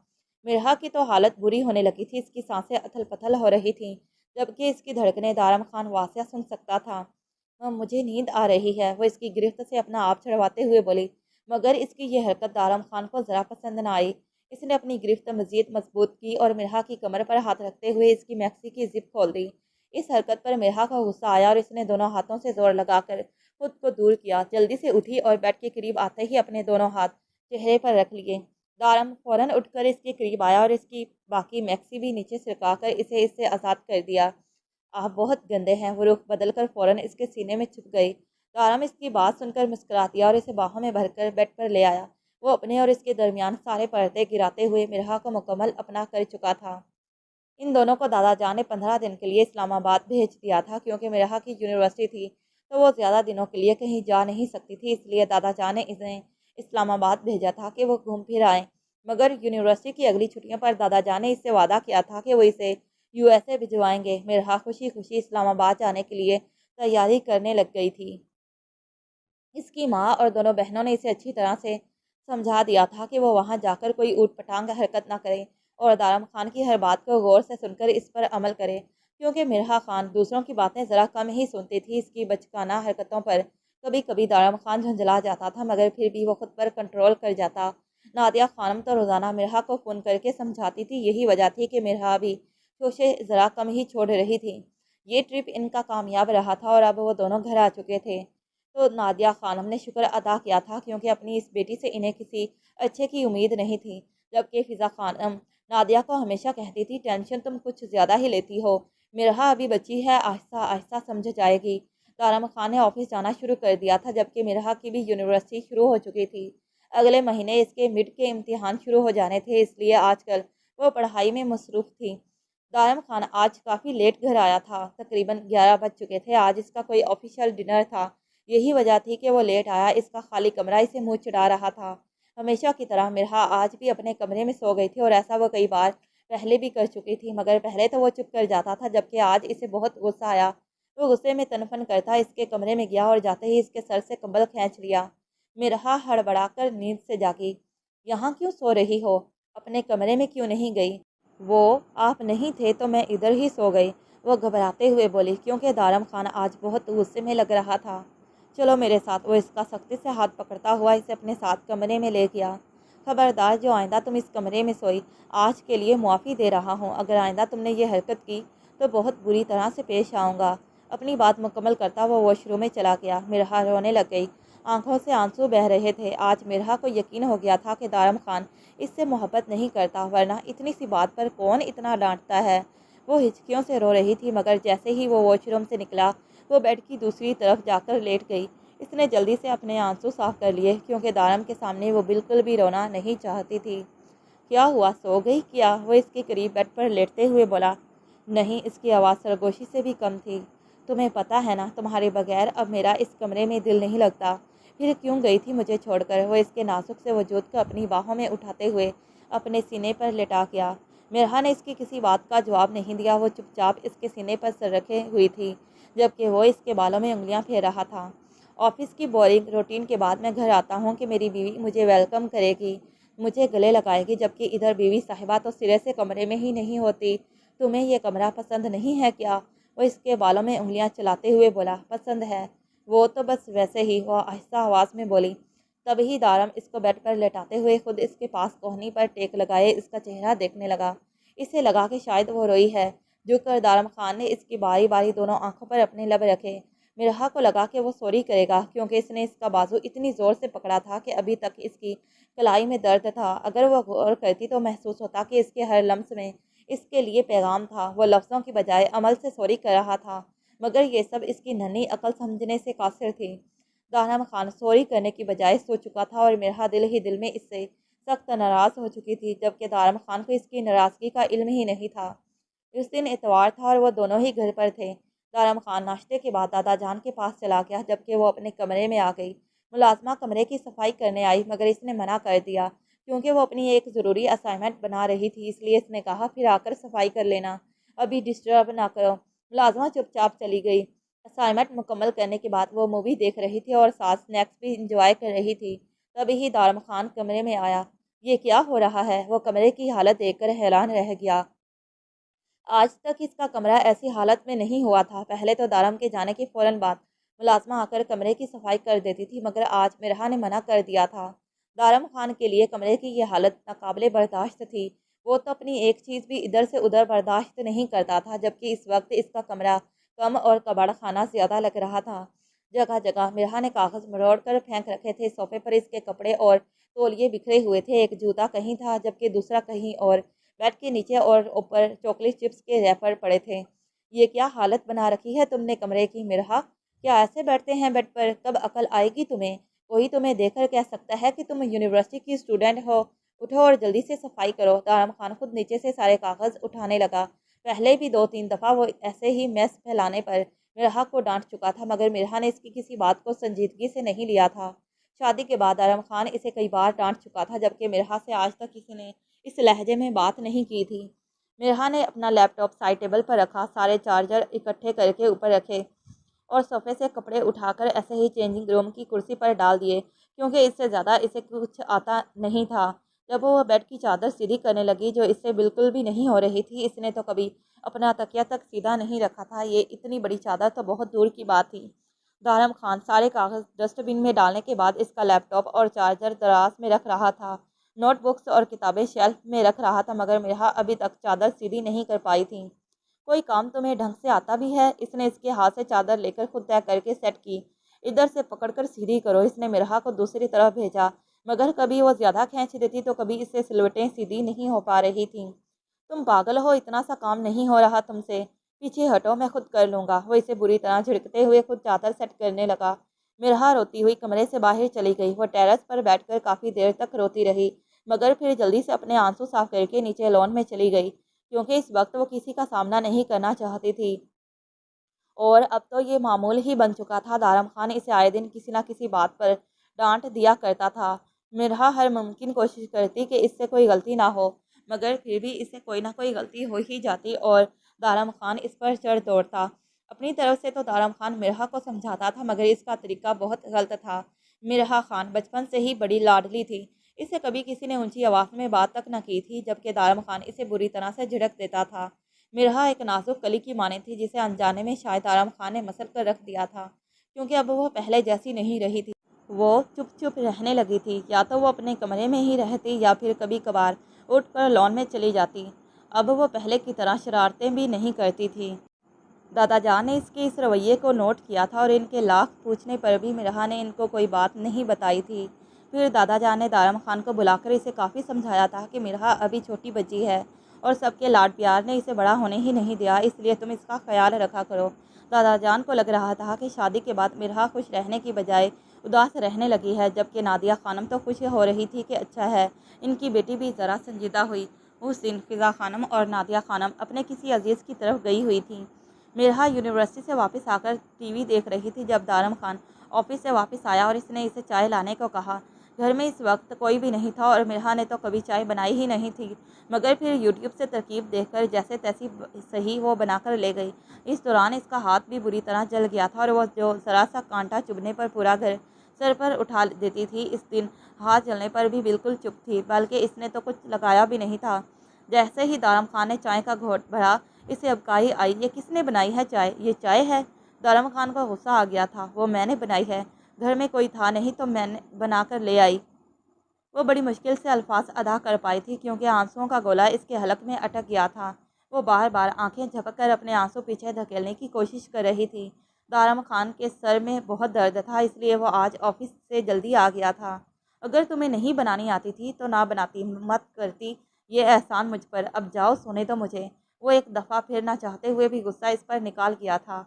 مرحا کی تو حالت بری ہونے لگی تھی، اس کی سانسیں اتھل پتھل ہو رہی تھیں، جبکہ اس کی دھڑکنیں دارم خان واضح سن سکتا تھا۔ مجھے نیند آ رہی ہے، وہ اس کی گرفت سے اپنا آپ چھڑواتے ہوئے بولی، مگر اس کی یہ حرکت دارم خان کو ذرا پسند نہ آئی۔ اس نے اپنی گرفت مزید مضبوط کی اور مرحا کی کمر پر ہاتھ رکھتے ہوئے اس کی میکسی کی زپ کھول دی۔ اس حرکت پر مرحا کو غصہ آیا اور اس نے دونوں ہاتھوں سے زور لگا کر خود کو دور کیا۔ جلدی سے اٹھی اور بیڈ کے قریب آتے ہی اپنے دونوں ہاتھ چہرے پر رکھ لیے۔ دارم فوراً اٹھ کر اس کے قریب آیا اور اس کی باقی میکسی بھی نیچے سرکا کر اسے اس سے آزاد کر دیا۔ آپ بہت گندے ہیں، وہ رخ بدل کر فوراً اس کے سینے میں چھپ گئی۔ دارم اس کی بات سن کر مسکرا دیا اور اسے باہوں میں بھر کر بیڈ پر لے آیا۔ وہ اپنے اور اس کے درمیان سارے پردے گراتے ہوئے مرحا کو مکمل اپنا کر چکا تھا۔ ان دونوں کو دادا جان نے 15 دن کے لیے اسلام آباد بھیج دیا تھا، کیونکہ مرحا کی یونیورسٹی تھی تو وہ زیادہ دنوں کے لیے کہیں جا نہیں سکتی تھی، اس لیے دادا جان نے انہیں اسلام آباد بھیجا تھا کہ وہ گھوم پھر آئیں۔ مگر یونیورسٹی کی اگلی چھٹیوں پر دادا جان نے اس سے وعدہ کیا تھا کہ وہ اسے USA بھجوائیں گے۔ مرحا خوشی خوشی اسلام آباد جانے کے لیے تیاری کرنے لگ گئی تھی۔ اس کی ماں اور دونوں بہنوں نے اسے اچھی طرح سے سمجھا دیا تھا کہ وہ وہاں جا کر کوئی اوٹ پٹانگ حرکت نہ کرے اور دارم خان کی ہر بات کو غور سے سن کر اس پر عمل کرے، کیونکہ مرحا خان دوسروں کی باتیں ذرا کم ہی سنتی تھی۔ اس کی بچکانہ حرکتوں پر کبھی کبھی دارم خان جھنجھلا جاتا تھا، مگر پھر بھی وہ خود پر کنٹرول کر جاتا۔ نادیہ خانم تو روزانہ مرحا کو فون کر کے سمجھاتی تھی، یہی وجہ تھی کہ مرحا بھی شوشے ذرا کم ہی چھوڑ رہی تھی۔ یہ ٹرپ ان کا کامیاب رہا تھا اور اب وہ دونوں گھر آ چکے تھے تو نادیہ خانم نے شکر ادا کیا تھا، کیونکہ اپنی اس بیٹی سے انہیں کسی اچھے کی امید نہیں تھی۔ جبکہ فضا خانم نادیہ کو ہمیشہ کہتی تھی، ٹینشن تم کچھ زیادہ ہی لیتی ہو، مرحا ابھی بچی ہے، آہستہ آہستہ سمجھ جائے گی۔ دارم خان نے آفس جانا شروع کر دیا تھا، جبکہ مرحا کی بھی یونیورسٹی شروع ہو چکی تھی۔ اگلے مہینے اس کے مڈ کے امتحان شروع ہو جانے تھے، اس لیے آج کل وہ پڑھائی میں مصروف تھی۔ دارم خان آج کافی لیٹ گھر آیا تھا، تقریباً 11 بج چکے تھے۔ آج اس کا کوئی آفیشیل ڈنر تھا، یہی وجہ تھی کہ وہ لیٹ آیا۔ اس کا خالی کمرہ اسے منہ چڑھا رہا تھا۔ ہمیشہ کی طرح مرحا آج بھی اپنے کمرے میں سو گئی تھی، اور ایسا وہ کئی بار پہلے بھی کر چکی تھی، مگر پہلے تو وہ چپ کر جاتا تھا، جبکہ آج اسے بہت غصہ آیا۔ وہ غصے میں تنفن کرتا اس کے کمرے میں گیا اور جاتے ہی اس کے سر سے کمبل کھینچ لیا۔ مرحا ہڑبڑا کر نیند سے جاگی۔ یہاں کیوں سو رہی ہو؟ اپنے کمرے میں کیوں نہیں گئی؟ وہ آپ نہیں تھے تو میں ادھر ہی سو گئی، وہ گھبراتے ہوئے بولی، کیونکہ دارم خان آج بہت غصے میں لگ رہا تھا۔ چلو میرے ساتھ، وہ اس کا سختی سے ہاتھ پکڑتا ہوا اسے اپنے ساتھ کمرے میں لے گیا۔ خبردار، جو آئندہ تم اس کمرے میں سوئی، آج کے لیے معافی دے رہا ہوں، اگر آئندہ تم نے یہ حرکت کی تو بہت بری طرح سے پیش آؤں گا۔ اپنی بات مکمل کرتا وہ واش روم میں چلا گیا۔ مرحا رونے لگ گئی، آنکھوں سے آنسو بہہ رہے تھے۔ آج مرحا کو یقین ہو گیا تھا کہ دارم خان اس سے محبت نہیں کرتا، ورنہ اتنی سی بات پر کون اتنا ڈانٹتا ہے۔ وہ ہچکیوں سے رو رہی تھی، مگر جیسے ہی وہ واش روم سے نکلا وہ بیڈ کی دوسری طرف جا کر لیٹ گئی۔ اس نے جلدی سے اپنے آنسو صاف کر لیے، کیونکہ دارم کے سامنے وہ بالکل بھی رونا نہیں چاہتی تھی۔ کیا ہوا، سو گئی کیا؟ وہ اس کے قریب بیڈ پر لیٹتے ہوئے بولا۔ نہیں، اس کی آواز سرگوشی سے بھی کم تھی۔ تمہیں پتہ ہے نا، تمہارے بغیر اب میرا اس کمرے میں دل نہیں لگتا۔ پھر کیوں گئی تھی مجھے چھوڑ کر؟ وہ اس کے نازک سے وجود کو اپنی باہوں میں اٹھاتے ہوئے اپنے سینے پر لٹا گیا۔ مرحا نے اس کی کسی بات کا جواب نہیں دیا، وہ چپ چاپ اس کے سینے پر سر رکھے ہوئی تھی، جبکہ وہ اس کے بالوں میں انگلیاں پھیر رہا تھا۔ آفس کی بورنگ روٹین کے بعد میں گھر آتا ہوں کہ میری بیوی مجھے ویلکم کرے گی، مجھے گلے لگائے گی، جبکہ ادھر بیوی صاحبہ تو سرے سے کمرے میں ہی نہیں ہوتی۔ تمہیں یہ کمرہ پسند نہیں ہے کیا؟ وہ اس کے بالوں میں انگلیاں چلاتے ہوئے بولا۔ پسند ہے، وہ تو بس ویسے ہی، وہ آہستہ آواز میں بولی۔ تبھی دارم اس کو بیڈ پر لٹاتے ہوئے خود اس کے پاس کوہنی پر ٹیک لگائے اس کا چہرہ دیکھنے لگا۔ اسے لگا کہ شاید وہ روئی ہے۔ جھک کر دارم خان نے اس کی باری باری دونوں آنکھوں پر اپنے لب رکھے۔ مرحا کو لگا کہ وہ سوری کرے گا، کیونکہ اس نے اس کا بازو اتنی زور سے پکڑا تھا کہ ابھی تک اس کی کلائی میں درد تھا۔ اگر وہ غور کرتی تو محسوس ہوتا کہ اس کے ہر لمس میں اس کے لیے پیغام تھا۔ وہ لفظوں کی بجائے عمل سے سوری کر رہا تھا، مگر یہ سب اس کی ننھی عقل سمجھنے سے قاصر تھی۔ دارم خان سوری کرنے کی بجائے سو چکا تھا، اور مرحا دل ہی دل میں اس سے سخت ناراض ہو چکی تھی، جبکہ دارم خان کو اس کی ناراضگی کا علم ہی نہیں تھا۔ اس دن اتوار تھا اور وہ دونوں ہی گھر پر تھے۔ دارم خان ناشتے کے بعد دادا جان کے پاس چلا گیا، جبکہ وہ اپنے کمرے میں آ گئی۔ ملازمہ کمرے کی صفائی کرنے آئی، مگر اس نے منع کر دیا، کیونکہ وہ اپنی ایک ضروری اسائنمنٹ بنا رہی تھی، اس لیے اس نے کہا پھر آ کر صفائی کر لینا، ابھی ڈسٹرب نہ کرو۔ ملازمہ چپ چاپ چلی گئی۔ اسائنمنٹ مکمل کرنے کے بعد وہ مووی دیکھ رہی تھی اور ساتھ سنیکس بھی انجوائے کر رہی تھی۔ تبھی ہی دارم خان کمرے میں آیا۔ یہ کیا ہو رہا ہے؟ وہ کمرے کی حالت دیکھ کر حیران رہ گیا۔ آج تک اس کا کمرہ ایسی حالت میں نہیں ہوا تھا۔ پہلے تو دارم کے جانے کے فوراً بعد ملازمہ آ کر کمرے کی صفائی کر دیتی تھی، مگر آج مرحا نے منع کر دیا تھا۔ دارم خان کے لیے کمرے کی یہ حالت ناقابل برداشت تھی۔ وہ تو اپنی ایک چیز بھی ادھر سے ادھر برداشت نہیں کرتا تھا، جبکہ اس وقت اس کا کمرہ کم اور کباڑ خانہ زیادہ لگ رہا تھا۔ جگہ جگہ مرحا نے کاغذ مروڑ کر پھینک رکھے تھے، صوفے پر اس کے کپڑے اور تولیے بکھرے ہوئے تھے، ایک جوتا کہیں تھا جبکہ دوسرا کہیں اور، بیڈ کے نیچے اور اوپر چاکلیٹ چپس کے ریپر پڑے تھے۔ یہ کیا حالت بنا رکھی ہے تم نے کمرے کی مرحا؟ کیا ایسے بیٹھتے ہیں بیڈ پر؟ کب عقل آئے گی تمہیں؟ کوئی تمہیں دیکھ کر کہہ سکتا ہے کہ تم یونیورسٹی کی اسٹوڈنٹ ہو؟ اٹھو اور جلدی سے صفائی کرو۔ دارم خان خود نیچے سے سارے کاغذ اٹھانے لگا۔ پہلے بھی 2-3 دفعہ وہ ایسے ہی میس پھیلانے پر مرحا کو ڈانٹ چکا تھا، مگر مرحا نے اس کی کسی بات کو سنجیدگی سے نہیں لیا تھا۔ شادی کے بعد دارم خان اسے کئی بار ڈانٹ چکا تھا، جبکہ مرحا سے آج تک کسی نے اس لہجے میں بات نہیں کی تھی۔ مرحا نے اپنا لیپ ٹاپ سائڈ ٹیبل پر رکھا، سارے چارجر اکٹھے کر کے اوپر رکھے اور صوفے سے کپڑے اٹھا کر ایسے ہی چینجنگ روم کی کرسی پر ڈال دیے، کیونکہ اس سے زیادہ اسے کچھ آتا نہیں تھا۔ جب وہ بیڈ کی چادر سیدھی کرنے لگی، جو اس سے بالکل بھی نہیں ہو رہی تھی، اس نے تو کبھی اپنا تکیہ تک سیدھا نہیں رکھا تھا، یہ اتنی بڑی چادر تو بہت دور کی بات تھی۔ دارم خان سارے کاغذ ڈسٹ بن میں ڈالنے کے بعد اس کا لیپ ٹاپ اور چارجر دراز میں رکھ رہا تھا، نوٹ بکس اور کتابیں شیلف میں رکھ رہا تھا، مگر مرحا ابھی تک چادر سیدھی نہیں کر پائی تھی۔ کوئی کام تمہیں ڈھنگ سے آتا بھی ہے؟ اس نے اس کے ہاتھ سے چادر لے کر خود طے کر کے سیٹ کی۔ ادھر سے پکڑ کر سیدھی کرو۔ اس نے مرحا کو دوسری طرف بھیجا، مگر کبھی وہ زیادہ کھینچ دیتی تو کبھی اس سے سلوٹیں سیدھی نہیں ہو پا رہی تھیں۔ تم پاگل ہو، اتنا سا کام نہیں ہو رہا تم سے؟ پیچھے ہٹو، میں خود کر لوں گا۔ وہ اسے بری طرح جھڑکتے ہوئے خود چادر سیٹ کرنے لگا۔ مرحا روتی ہوئی کمرے سے باہر چلی گئی۔ وہ ٹیرس پر بیٹھ کر کافی دیر تک روتی رہی، مگر پھر جلدی سے اپنے آنسو صاف کر کے نیچے لان میں چلی گئی، کیونکہ اس وقت وہ کسی کا سامنا نہیں کرنا چاہتی تھی، اور اب تو یہ معمول ہی بن چکا تھا۔ دارم خان اسے آئے دن کسی نہ کسی بات پر ڈانٹ دیا کرتا تھا۔ مرحا ہر ممکن کوشش کرتی کہ اس سے کوئی غلطی نہ ہو، مگر پھر بھی اس سے کوئی نہ کوئی غلطی ہو ہی جاتی اور دارم خان اس پر چڑھ دوڑتا۔ اپنی طرف سے تو دارم خان مرحا کو سمجھاتا تھا، مگر اس کا طریقہ بہت غلط تھا۔ مرحا خان بچپن سے ہی بڑی لاڈلی تھی، اسے کبھی کسی نے اونچی آواز میں بات تک نہ کی تھی، جبکہ دارم خان اسے بری طرح سے جھڑک دیتا تھا۔ مرحا ایک نازک کلی کی مانند تھی، جسے انجانے میں شاید دارم خان نے مسل کر رکھ دیا تھا، کیونکہ اب وہ پہلے جیسی نہیں رہی تھی۔ وہ چپ چپ رہنے لگی تھی، یا تو وہ اپنے کمرے میں ہی رہتی یا پھر کبھی کبھار اٹھ کر لان میں چلی جاتی۔ اب وہ پہلے کی طرح شرارتیں بھی نہیں کرتی تھی۔ دادا جان نے اس کے اس رویے کو نوٹ کیا تھا، اور ان کے لاکھ پوچھنے پر بھی مرحا نے ان کو کوئی بات نہیں بتائی تھی۔ پھر دادا جان نے دارم خان کو بلا کر اسے کافی سمجھایا تھا کہ مرحا ابھی چھوٹی بچی ہے، اور سب کے لاڈ پیار نے اسے بڑا ہونے ہی نہیں دیا، اس لیے تم اس کا خیال رکھا کرو۔ دادا جان کو لگ رہا تھا کہ شادی کے بعد مرحا خوش رہنے کی بجائے اداس رہنے لگی ہے، جبکہ نادیہ خانم تو خوش ہو رہی تھی کہ اچھا ہے، ان کی بیٹی بھی ذرا سنجیدہ ہوئی۔ اس دن فضا خانم اور نادیہ خانم اپنے کسی عزیز کی طرف گئی ہوئی تھیں۔ مرحا یونیورسٹی سے واپس آ کر ٹی وی دیکھ رہی تھی، جب دارم خان آفس سے واپس آیا اور اس نے اسے چائے لانے کو کہا۔ گھر میں اس وقت کوئی بھی نہیں تھا، اور مرحا نے تو کبھی چائے بنائی ہی نہیں تھی، مگر پھر یوٹیوب سے ترکیب دیکھ کر جیسے تیسی صحیح وہ بنا کر لے گئی۔ اس دوران اس کا ہاتھ بھی بری طرح جل گیا تھا، اور وہ جو ذرا سا کانٹا چبھنے پر پورا گھر سر پر اٹھا دیتی تھی، اس دن ہاتھ جلنے پر بھی بالکل چپ تھی، بلکہ اس نے تو کچھ لگایا بھی نہیں تھا۔ جیسے ہی دارم خان نے چائے کا گھونٹ بھرا، اسے ابکائی آئی۔ یہ کس نے بنائی ہے چائے؟ یہ چائے ہے؟ دارم خان کو غصہ آ گیا تھا۔ وہ میں نے بنائی ہے، گھر میں کوئی تھا نہیں تو میں نے بنا کر لے آئی۔ وہ بڑی مشکل سے الفاظ ادا کر پائی تھی، کیونکہ آنسوؤں کا گولا اس کے حلق میں اٹک گیا تھا۔ وہ بار بار آنکھیں جھپک کر اپنے آنسو پیچھے دھکیلنے کی کوشش کر رہی تھی۔ دارم خان کے سر میں بہت درد تھا، اس لیے وہ آج آفس سے جلدی آ گیا تھا۔ اگر تمہیں نہیں بنانی آتی تھی تو نہ بناتی، مت کرتی یہ احسان مجھ پر۔ اب جاؤ، سونے دو مجھے۔ وہ ایک دفعہ پھر نہ چاہتے ہوئے بھی غصہ اس پر نکال گیا تھا۔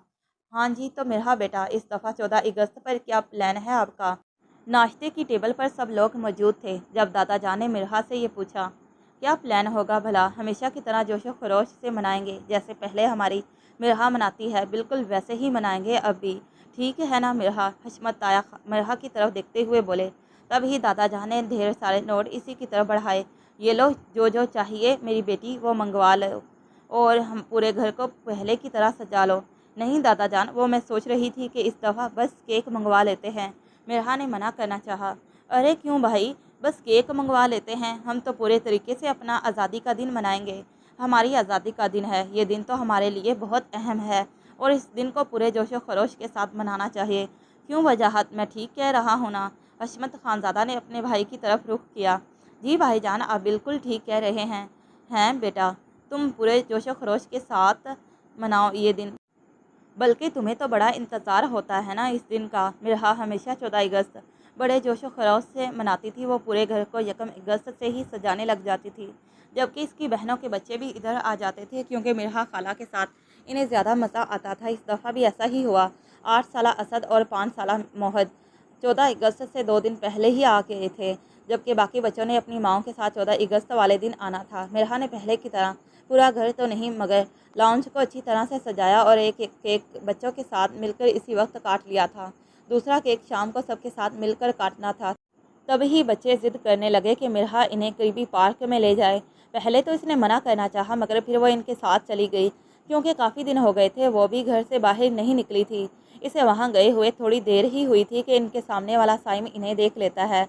ہاں جی، تو مرحا بیٹا، اس دفعہ 14 اگست پر کیا پلان ہے آپ کا؟ ناشتے کی ٹیبل پر سب لوگ موجود تھے، جب دادا جان نے مرحا سے یہ پوچھا۔ کیا پلان ہوگا بھلا؟ ہمیشہ کی طرح جوش و خروش سے منائیں گے، جیسے پہلے ہماری مرحا مناتی ہے، بالکل ویسے ہی منائیں گے اب بھی، ٹھیک ہے نا مرحا؟ حشمت تایا مرحا کی طرف دیکھتے ہوئے بولے۔ تب ہی دادا جان نے ڈھیر سارے نوٹ اسی کی طرف بڑھائے۔ یہ لو، جو چاہیے میری بیٹی وہ منگوا لو، اور ہم پورے گھر کو پہلے کی طرح سجا لو۔ نہیں دادا جان، وہ میں سوچ رہی تھی کہ اس دفعہ بس کیک منگوا لیتے ہیں۔ مرحا نے منع کرنا چاہا۔ ارے کیوں بھائی، بس کیک منگوا لیتے ہیں، ہم تو پورے طریقے سے اپنا آزادی کا دن منائیں گے۔ ہماری آزادی کا دن ہے، یہ دن تو ہمارے لیے بہت اہم ہے، اور اس دن کو پورے جوش و خروش کے ساتھ منانا چاہیے۔ کیوں وجاہت؟ میں ٹھیک کہہ رہا ہوں نا؟ حشمت خانزادہ نے اپنے بھائی کی طرف رخ کیا۔ جی بھائی جان، آپ بالکل ٹھیک کہہ رہے ہیں۔ ہیں بیٹا، تم پورے جوش و خروش کے ساتھ مناؤ یہ دن، بلکہ تمہیں تو بڑا انتظار ہوتا ہے نا اس دن کا۔ مرحا ہمیشہ 14 اگست بڑے جوش و خروش سے مناتی تھی۔ وہ پورے گھر کو 1 اگست سے ہی سجانے لگ جاتی تھی، جبکہ اس کی بہنوں کے بچے بھی ادھر آ جاتے تھے، کیونکہ مرحا خالہ کے ساتھ انہیں زیادہ مزہ آتا تھا۔ اس دفعہ بھی ایسا ہی ہوا۔ 8 سالہ اسد اور 5 سالہ موہد 14 اگست سے 2 دن پہلے ہی آ گئے تھے، جبکہ باقی بچوں نے اپنی ماؤں کے ساتھ 14 اگست والے دن آنا تھا۔ مرحا نے پہلے کی طرح پورا گھر تو نہیں مگر لاؤنج کو اچھی طرح سے سجایا اور ایک ایک کیک بچوں کے ساتھ مل کر اسی وقت کاٹ لیا تھا۔ دوسرا کیک شام کو سب کے ساتھ مل کر کاٹنا تھا۔ تب ہی بچے ضد کرنے لگے کہ مرحا انہیں قریبی پارک میں لے جائے۔ پہلے تو اس نے منع کرنا چاہا، مگر پھر وہ ان کے ساتھ چلی گئی، کیونکہ کافی دن ہو گئے تھے وہ بھی گھر سے باہر نہیں نکلی تھی۔ اسے وہاں گئے ہوئے تھوڑی دیر ہی ہوئی تھی کہ ان کے سامنے والا سائم انہیں دیکھ لیتا ہے۔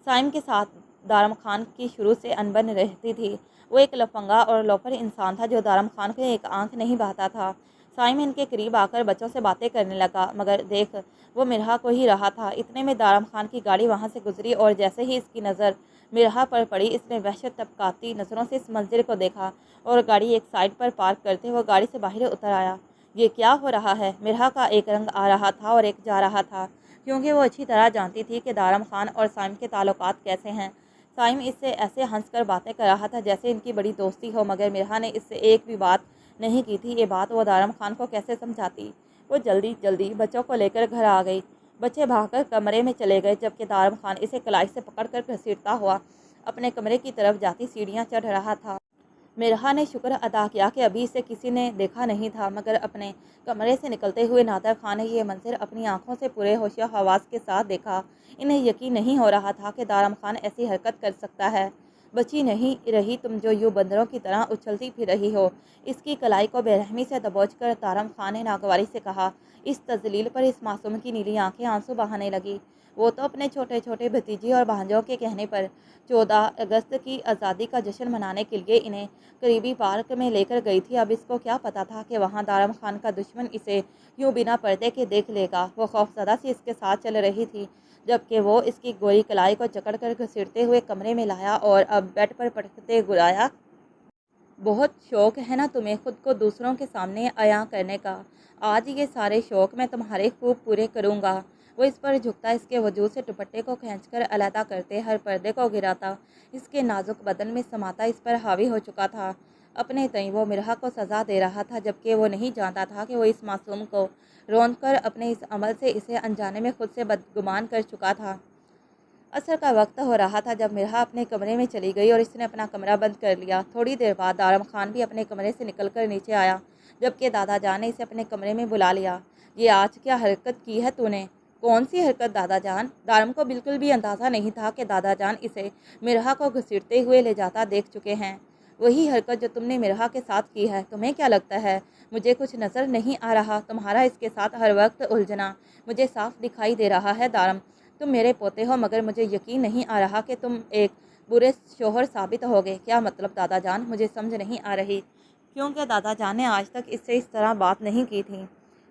سائم کے ساتھ دارم خان کی شروع سے انبن رہتی تھی۔ وہ ایک لفنگا اور لوفر انسان تھا جو دارم خان کو ایک آنکھ نہیں بہاتا تھا۔ سائم ان کے قریب آ کر بچوں سے باتیں کرنے لگا، مگر دیکھ وہ مرحا کو ہی رہا تھا۔ اتنے میں دارم خان کی گاڑی وہاں سے گزری اور جیسے ہی اس کی نظر مرحا پر پڑی، اس نے وحشت ٹپکاتی نظروں سے اس منظر کو دیکھا اور گاڑی ایک سائڈ پر پارک کرتے وہ گاڑی سے باہر اتر آیا۔ یہ کیا ہو رہا ہے؟ مرحا کا ایک رنگ آ رہا تھا اور ایک جا رہا تھا، کیونکہ وہ اچھی طرح جانتی تھی کہ دارم خان اور سائم کے تعلقات کیسے ہیں۔ سائم اس سے ایسے ہنس کر باتیں کر رہا تھا جیسے ان کی بڑی دوستی ہو، مگر مرحا نے اس سے ایک بھی بات نہیں کی تھی۔ یہ بات وہ دارم خان کو کیسے سمجھاتی؟ وہ جلدی جلدی بچوں کو لے کر گھر آ گئی۔ بچے بھاگ کر کمرے میں چلے گئے، جبکہ دارم خان اسے کلائی سے پکڑ کر گھسیٹتا ہوا اپنے کمرے کی طرف جاتی سیڑھیاں چڑھ رہا تھا۔ مرحا نے شکر ادا کیا کہ ابھی اسے کسی نے دیکھا نہیں تھا، مگر اپنے کمرے سے نکلتے ہوئے نادر خان نے یہ منظر اپنی آنکھوں سے پورے ہوش و حواس کے ساتھ دیکھا۔ انہیں یقین نہیں ہو رہا تھا کہ دارم خان ایسی حرکت کر سکتا ہے۔ بچی نہیں رہی تم جو یوں بندروں کی طرح اچھلتی پھر رہی ہو، اس کی کلائی کو بے رحمی سے دبوچ کر دارم خان نے ناگواری سے کہا۔ اس تذلیل پر اس معصوم کی نیلی آنکھیں آنسو بہانے لگی۔ وہ تو اپنے چھوٹے چھوٹے بھتیجی اور بھانجوں کے کہنے پر 14 اگست کی آزادی کا جشن منانے کے لیے انہیں قریبی پارک میں لے کر گئی تھی۔ اب اس کو کیا پتا تھا کہ وہاں دارم خان کا دشمن اسے یوں بنا پردے کے دیکھ لے گا۔ وہ خوفزدہ سی اس کے ساتھ چل رہی تھی، جبکہ وہ اس کی گوری کلائی کو جکڑ کر گھسیٹتے ہوئے کمرے میں لایا اور اب بیڈ پر پٹکتے گرایا۔ بہت شوق ہے نا تمہیں خود کو دوسروں کے سامنے عیاں کرنے کا؟ آج یہ سارے شوق میں تمہارے خوب پورے کروں گا۔ وہ اس پر جھکتا، اس کے وجود سے دوپٹے کو کھینچ کر علیحدہ کرتے، ہر پردے کو گراتا، اس کے نازک بدن میں سماتا، اس پر حاوی ہو چکا تھا۔ اپنے تئیں وہ مرحا کو سزا دے رہا تھا، جبکہ وہ نہیں جانتا تھا کہ وہ اس معصوم کو روند کر اپنے اس عمل سے اسے انجانے میں خود سے بدگمان کر چکا تھا۔ عصر کا وقت ہو رہا تھا جب مرحا اپنے کمرے میں چلی گئی اور اس نے اپنا کمرہ بند کر لیا۔ تھوڑی دیر بعد دارم خان بھی اپنے کمرے سے نکل کر نیچے آیا، جبکہ دادا جان نے اسے اپنے کمرے میں بلا لیا۔ یہ آج کیا حرکت کی ہے تو نے؟ کون سی حرکت دادا جان؟ دارم کو بالکل بھی اندازہ نہیں تھا کہ دادا جان اسے مرحا کو گھسیٹتے ہوئے لے جاتا دیکھ چکے ہیں۔ وہی حرکت جو تم نے مرحا کے ساتھ کی ہے۔ تمہیں کیا لگتا ہے مجھے کچھ نظر نہیں آ رہا؟ تمہارا اس کے ساتھ ہر وقت الجھنا مجھے صاف دکھائی دے رہا ہے دارم۔ تم میرے پوتے ہو، مگر مجھے یقین نہیں آ رہا کہ تم ایک برے شوہر ثابت ہوگے۔ کیا مطلب دادا جان؟ مجھے سمجھ نہیں آ رہی، کیونکہ دادا جان نے آج تک اس سے اس طرح بات نہیں کی تھی۔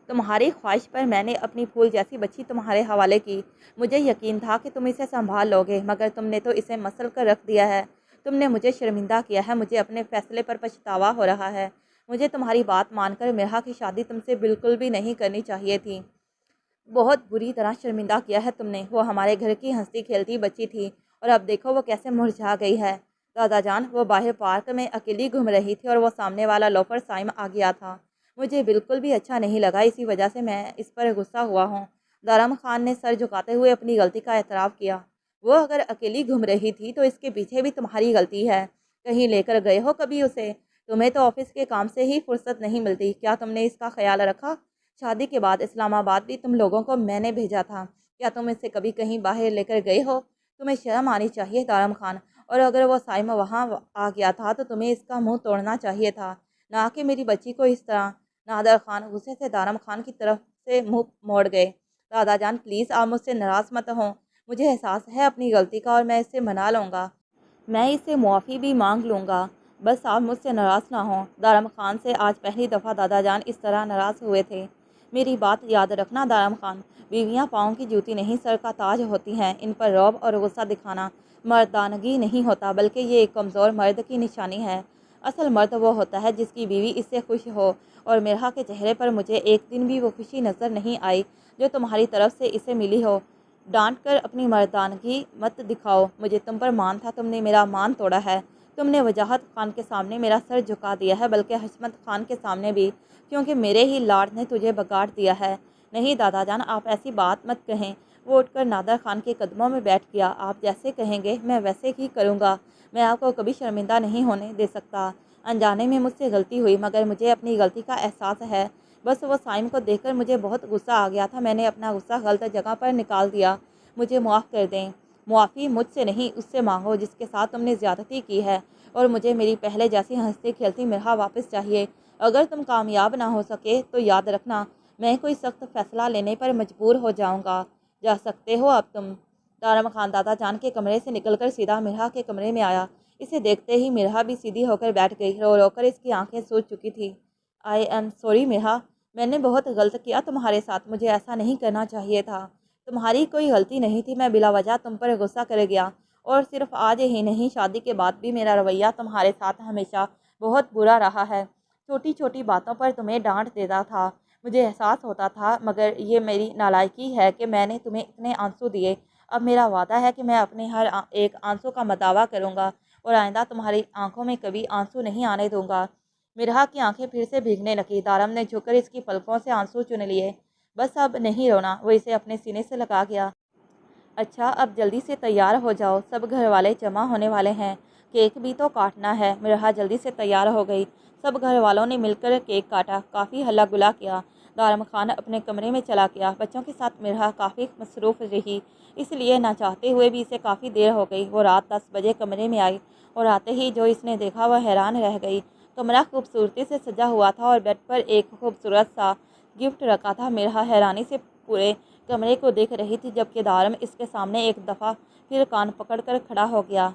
تمہاری خواہش پر میں نے اپنی پھول جیسی بچی تمہارے حوالے کی۔ مجھے یقین تھا کہ تم اسے سنبھال لوگے، مگر تم نے تو اسے مسل کر رکھ دیا ہے۔ تم نے مجھے شرمندہ کیا ہے، مجھے اپنے فیصلے پر پچھتاوا ہو رہا ہے۔ مجھے تمہاری بات مان کر مرحا کی شادی تم سے بالکل بھی نہیں کرنی چاہیے تھی۔ بہت بری طرح شرمندہ کیا ہے تم نے۔ وہ ہمارے گھر کی ہنستی کھیلتی بچی تھی اور اب دیکھو وہ کیسے مرجھا گئی ہے۔ دادا جان، وہ باہر پارک میں اکیلی گھوم رہی تھی اور وہ سامنے والا لوفر سائم آ گیا تھا۔ مجھے بالکل بھی اچھا نہیں لگا، اسی وجہ سے میں اس پر غصہ ہوا ہوں۔ دارم خان نے سر جھکاتے ہوئے اپنی غلطی کا اعتراف کیا۔ وہ اگر اکیلی گھوم رہی تھی تو اس کے پیچھے بھی تمہاری غلطی ہے۔ کہیں لے کر گئے ہو کبھی اسے؟ تمہیں تو آفس کے کام سے ہی فرصت نہیں ملتی، کیا تم نے اس کا خیال رکھا؟ شادی کے بعد اسلام آباد بھی تم لوگوں کو میں نے بھیجا تھا، کیا تم اسے کبھی کہیں باہر لے کر گئے ہو؟ تمہیں شرم آنی چاہیے دارم خان، اور اگر وہ سائم وہاں آ گیا تھا تو تمہیں اس کا منہ توڑنا چاہیے تھا، نہ کہ میری بچی کو اس طرح۔ نادر خان غصے سے دارم خان کی طرف سے منہ موڑ گئے۔ دادا جان پلیز آپ مجھ سے ناراض مت ہوں، مجھے احساس ہے اپنی غلطی کا اور میں اس سے منا لوں گا، میں اس سے معافی بھی مانگ لوں گا، بس آپ مجھ سے ناراض نہ ہوں۔ دارم خان سے آج پہلی دفعہ دادا جان اس طرح ناراض ہوئے تھے۔ میری بات یاد رکھنا دارم خان، بیویاں پاؤں کی جوتی نہیں سر کا تاج ہوتی ہیں، ان پر رعب اور غصہ دکھانا مردانگی نہیں ہوتا، بلکہ یہ ایک کمزور مرد کی نشانی ہے۔ اصل مرد وہ ہوتا ہے جس کی بیوی اس سے خوش ہو، اور مرحا کے چہرے پر مجھے ایک دن بھی وہ خوشی نظر نہیں آئی جو تمہاری طرف سے اسے ملی ہو۔ ڈانٹ کر اپنی مردانگی مت دکھاؤ، مجھے تم پر مان تھا، تم نے میرا مان توڑا ہے۔ تم نے وجاہت خان کے سامنے میرا سر جھکا دیا ہے، بلکہ حشمت خان کے سامنے بھی، کیونکہ میرے ہی لاڈ نے تجھے بگاڑ دیا ہے۔ نہیں دادا جان، آپ ایسی بات مت کہیں۔ وہ اٹھ کر نادر خان کے قدموں میں بیٹھ گیا۔ آپ جیسے کہیں گے میں ویسے ہی کروں گا، میں آپ کو کبھی شرمندہ نہیں ہونے دے سکتا۔ انجانے میں مجھ سے غلطی ہوئی، مگر مجھے اپنی غلطی کا احساس ہے۔ بس وہ صائم کو دیکھ کر مجھے بہت غصہ آ گیا تھا، میں نے اپنا غصہ غلط جگہ پر نکال دیا، مجھے معاف کر دیں۔ معافی مجھ سے نہیں، اس سے مانگو جس کے ساتھ تم نے زیادتی کی ہے، اور مجھے میری پہلے جیسی ہنستی کھیلتی مرحا واپس چاہیے۔ اگر تم کامیاب نہ ہو سکے تو یاد رکھنا میں کوئی سخت فیصلہ لینے پر مجبور ہو جاؤں گا۔ جا سکتے ہو اب تم۔ دارم خان دادا جان کے کمرے سے نکل کر سیدھا مرحا کے کمرے میں آیا۔ اسے دیکھتے ہی مرحا بھی سیدھی ہو کر بیٹھ گئی، رو رو کر اس کی آنکھیں سوج چکی تھی۔ آئی ایم سوری مرحا، میں نے بہت غلط کیا تمہارے ساتھ، مجھے ایسا نہیں کرنا چاہیے تھا۔ تمہاری کوئی غلطی نہیں تھی، میں بلا وجہ تم پر غصہ کر گیا، اور صرف آج ہی نہیں، شادی کے بعد بھی میرا رویہ تمہارے ساتھ ہمیشہ بہت برا رہا ہے۔ چھوٹی چھوٹی باتوں پر تمہیں ڈانٹ دیتا تھا، مجھے احساس ہوتا تھا، مگر یہ میری نالائکی ہے کہ میں نے تمہیں اتنے آنسو دیے۔ اب میرا وعدہ ہے کہ میں اپنے ہر ایک آنسو کا مداوع کروں گا، اور آئندہ تمہاری آنکھوں میں کبھی آنسو نہیں آنے دوں گا۔ مرحا کی آنکھیں پھر سے بھیگنے لگیں۔ دارم نے جھک کر اس کی پلکوں سے آنسو چن لیے۔ بس اب نہیں رونا، وہ اسے اپنے سینے سے لگا گیا۔ اچھا اب جلدی سے تیار ہو جاؤ، سب گھر والے جمع ہونے والے ہیں، کیک بھی تو کاٹنا ہے۔ مرحا جلدی سے تیار ہو گئی۔ سب گھر والوں نے مل کر کیک کاٹا، کافی ہلا گلا کیا۔ دارم خان اپنے کمرے میں چلا گیا۔ بچوں کے ساتھ مرحا کافی مصروف رہی، اس لیے نہ چاہتے ہوئے بھی اسے کافی دیر ہو گئی۔ وہ رات 10 بجے کمرے میں آئی، اور آتے ہی جو اس نے دیکھا وہ حیران رہ گئی۔ کمرہ خوبصورتی سے سجا ہوا تھا، اور بیڈ پر ایک خوبصورت سا گفٹ رکھا تھا۔ مرحا حیرانی سے پورے کمرے کو دیکھ رہی تھی، جبکہ دارم اس کے سامنے ایک دفعہ پھر کان پکڑ کر کھڑا ہو گیا۔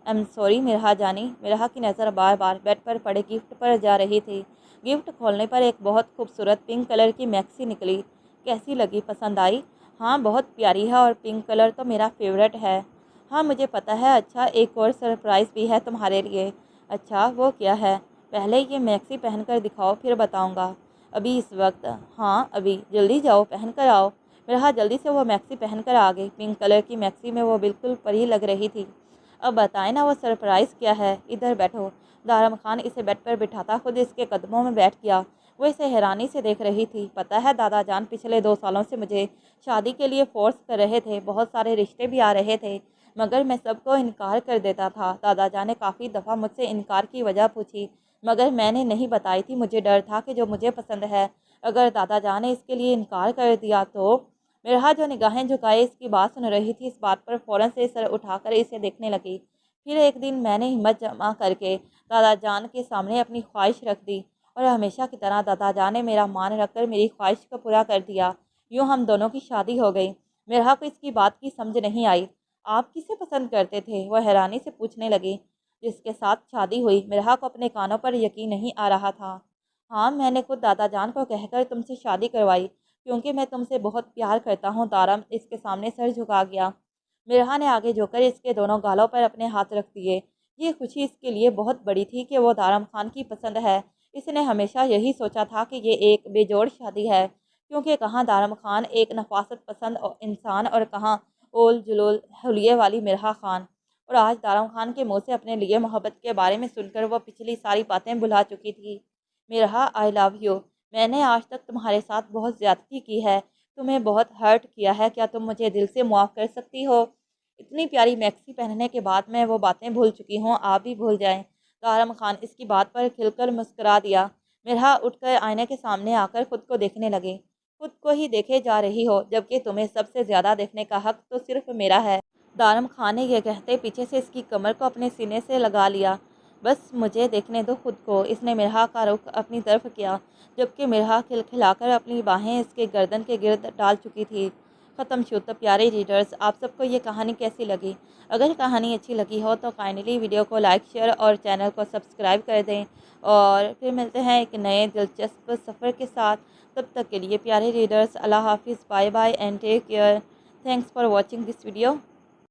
ایم سوری مرحا جانی۔ مرحا کی نظر بار بار بیڈ پر پڑے گفٹ پر جا رہی تھی۔ گفٹ کھولنے پر ایک بہت خوبصورت پنک کلر کی میکسی نکلی۔ کیسی لگی، پسند آئی؟ ہاں بہت پیاری ہے، اور پنک کلر تو میرا فیورٹ ہے۔ ہاں مجھے پتہ ہے۔ اچھا ایک اور سرپرائز بھی ہے تمہارے لیے۔ اچھا وہ کیا ہے؟ پہلے یہ میکسی پہن کر دکھاؤ، پھر بتاؤں گا۔ ابھی اس وقت؟ ہاں ابھی، جلدی جاؤ پہن کر آؤ۔ مرحا جلدی سے وہ میکسی پہن کر آ گئی۔ پنک کلر کی میکسی میں وہ بالکل پری لگ رہی تھی۔ اب بتائیں نا وہ سرپرائز کیا ہے؟ ادھر بیٹھو۔ دارم خان اسے بیڈ پر بٹھاتا خود اس کے قدموں میں بیٹھ گیا۔ وہ اسے حیرانی سے دیکھ رہی تھی۔ پتہ ہے دادا جان پچھلے 2 سالوں سے مجھے شادی کے لیے فورس کر رہے تھے، بہت سارے رشتے بھی آ رہے تھے، مگر میں سب کو انکار کر دیتا تھا۔ دادا جان نے کافی دفعہ مجھ سے انکار کی وجہ پوچھی، مگر میں نے نہیں بتائی تھی۔ مجھے ڈر تھا کہ جو مجھے پسند ہے، اگر دادا جان نے اس کے لیے انکار کر دیا تو۔ مرحا جو نگاہیں جھکائے اس کی بات سن رہی تھی، اس بات پر فوراً سے سر اٹھا کر اسے دیکھنے لگی۔ پھر ایک دن میں نے ہمت جمع کر کے دادا جان کے سامنے اپنی خواہش رکھ دی، اور ہمیشہ کی طرح دادا جان نے میرا مان رکھ کر میری خواہش کو پورا کر دیا۔ یوں ہم دونوں کی شادی ہو گئی۔ مرحا کو اس کی بات کی سمجھ نہیں آئی۔ آپ کسے پسند کرتے تھے؟ وہ حیرانی سے پوچھنے لگی۔ جس کے ساتھ شادی ہوئی۔ مرحا کو اپنے کانوں پر یقین نہیں آ رہا تھا۔ ہاں میں نے خود دادا جان کو کہہ کر تم سے شادی کروائی، کیونکہ میں تم سے بہت پیار کرتا ہوں۔ دارم اس کے سامنے سر جھکا گیا۔ مرحا نے آگے جھک کر اس کے دونوں گالوں پر اپنے ہاتھ رکھ دیے۔ یہ خوشی اس کے لیے بہت بڑی تھی کہ وہ دارم خان کی پسند ہے۔ اس نے ہمیشہ یہی سوچا تھا کہ یہ ایک بے جوڑ شادی ہے، کیونکہ کہاں دارم خان ایک نفاست پسند انسان، اور کہاں اول جلول حلیے والی مرحا خان۔ اور آج دارم خان کے منہ سے اپنے لیے محبت کے بارے میں سن کر وہ پچھلی ساری باتیں بھلا چکی تھی۔ مرحا آئی لو یو۔ میں نے آج تک تمہارے ساتھ بہت زیادتی کی ہے، تمہیں بہت ہرٹ کیا ہے، کیا تم مجھے دل سے معاف کر سکتی ہو؟ اتنی پیاری میکسی پہننے کے بعد میں وہ باتیں بھول چکی ہوں، آپ بھی بھول جائیں۔ دارم خان اس کی بات پر کھل کر مسکرا دیا۔ مرحا اٹھ کر آئینے کے سامنے آ کر خود کو دیکھنے لگی۔ خود کو ہی دیکھے جا رہی ہو، جبکہ تمہیں سب سے زیادہ دیکھنے کا حق تو صرف میرا ہے۔ دارم خان نے یہ کہتے پیچھے سے اس کی کمر کو اپنے سینے سے لگا لیا۔ بس مجھے دیکھنے دو خود کو۔ اس نے مرحا کا رخ اپنی طرف کیا، جبکہ مرحا کھلکھلا کر اپنی باہیں اس کے گردن کے گرد ڈال چکی تھی۔ ختم شد۔ تو پیارے ریڈرز، آپ سب کو یہ کہانی کیسی لگی؟ اگر کہانی اچھی لگی ہو تو کائنڈلی ویڈیو کو لائک، شیئر اور چینل کو سبسکرائب کر دیں، اور پھر ملتے ہیں ایک نئے دلچسپ سفر کے ساتھ۔ تب تک کے لیے پیارے ریڈرز، اللہ حافظ، bye bye and take care. Thanks for watching this video.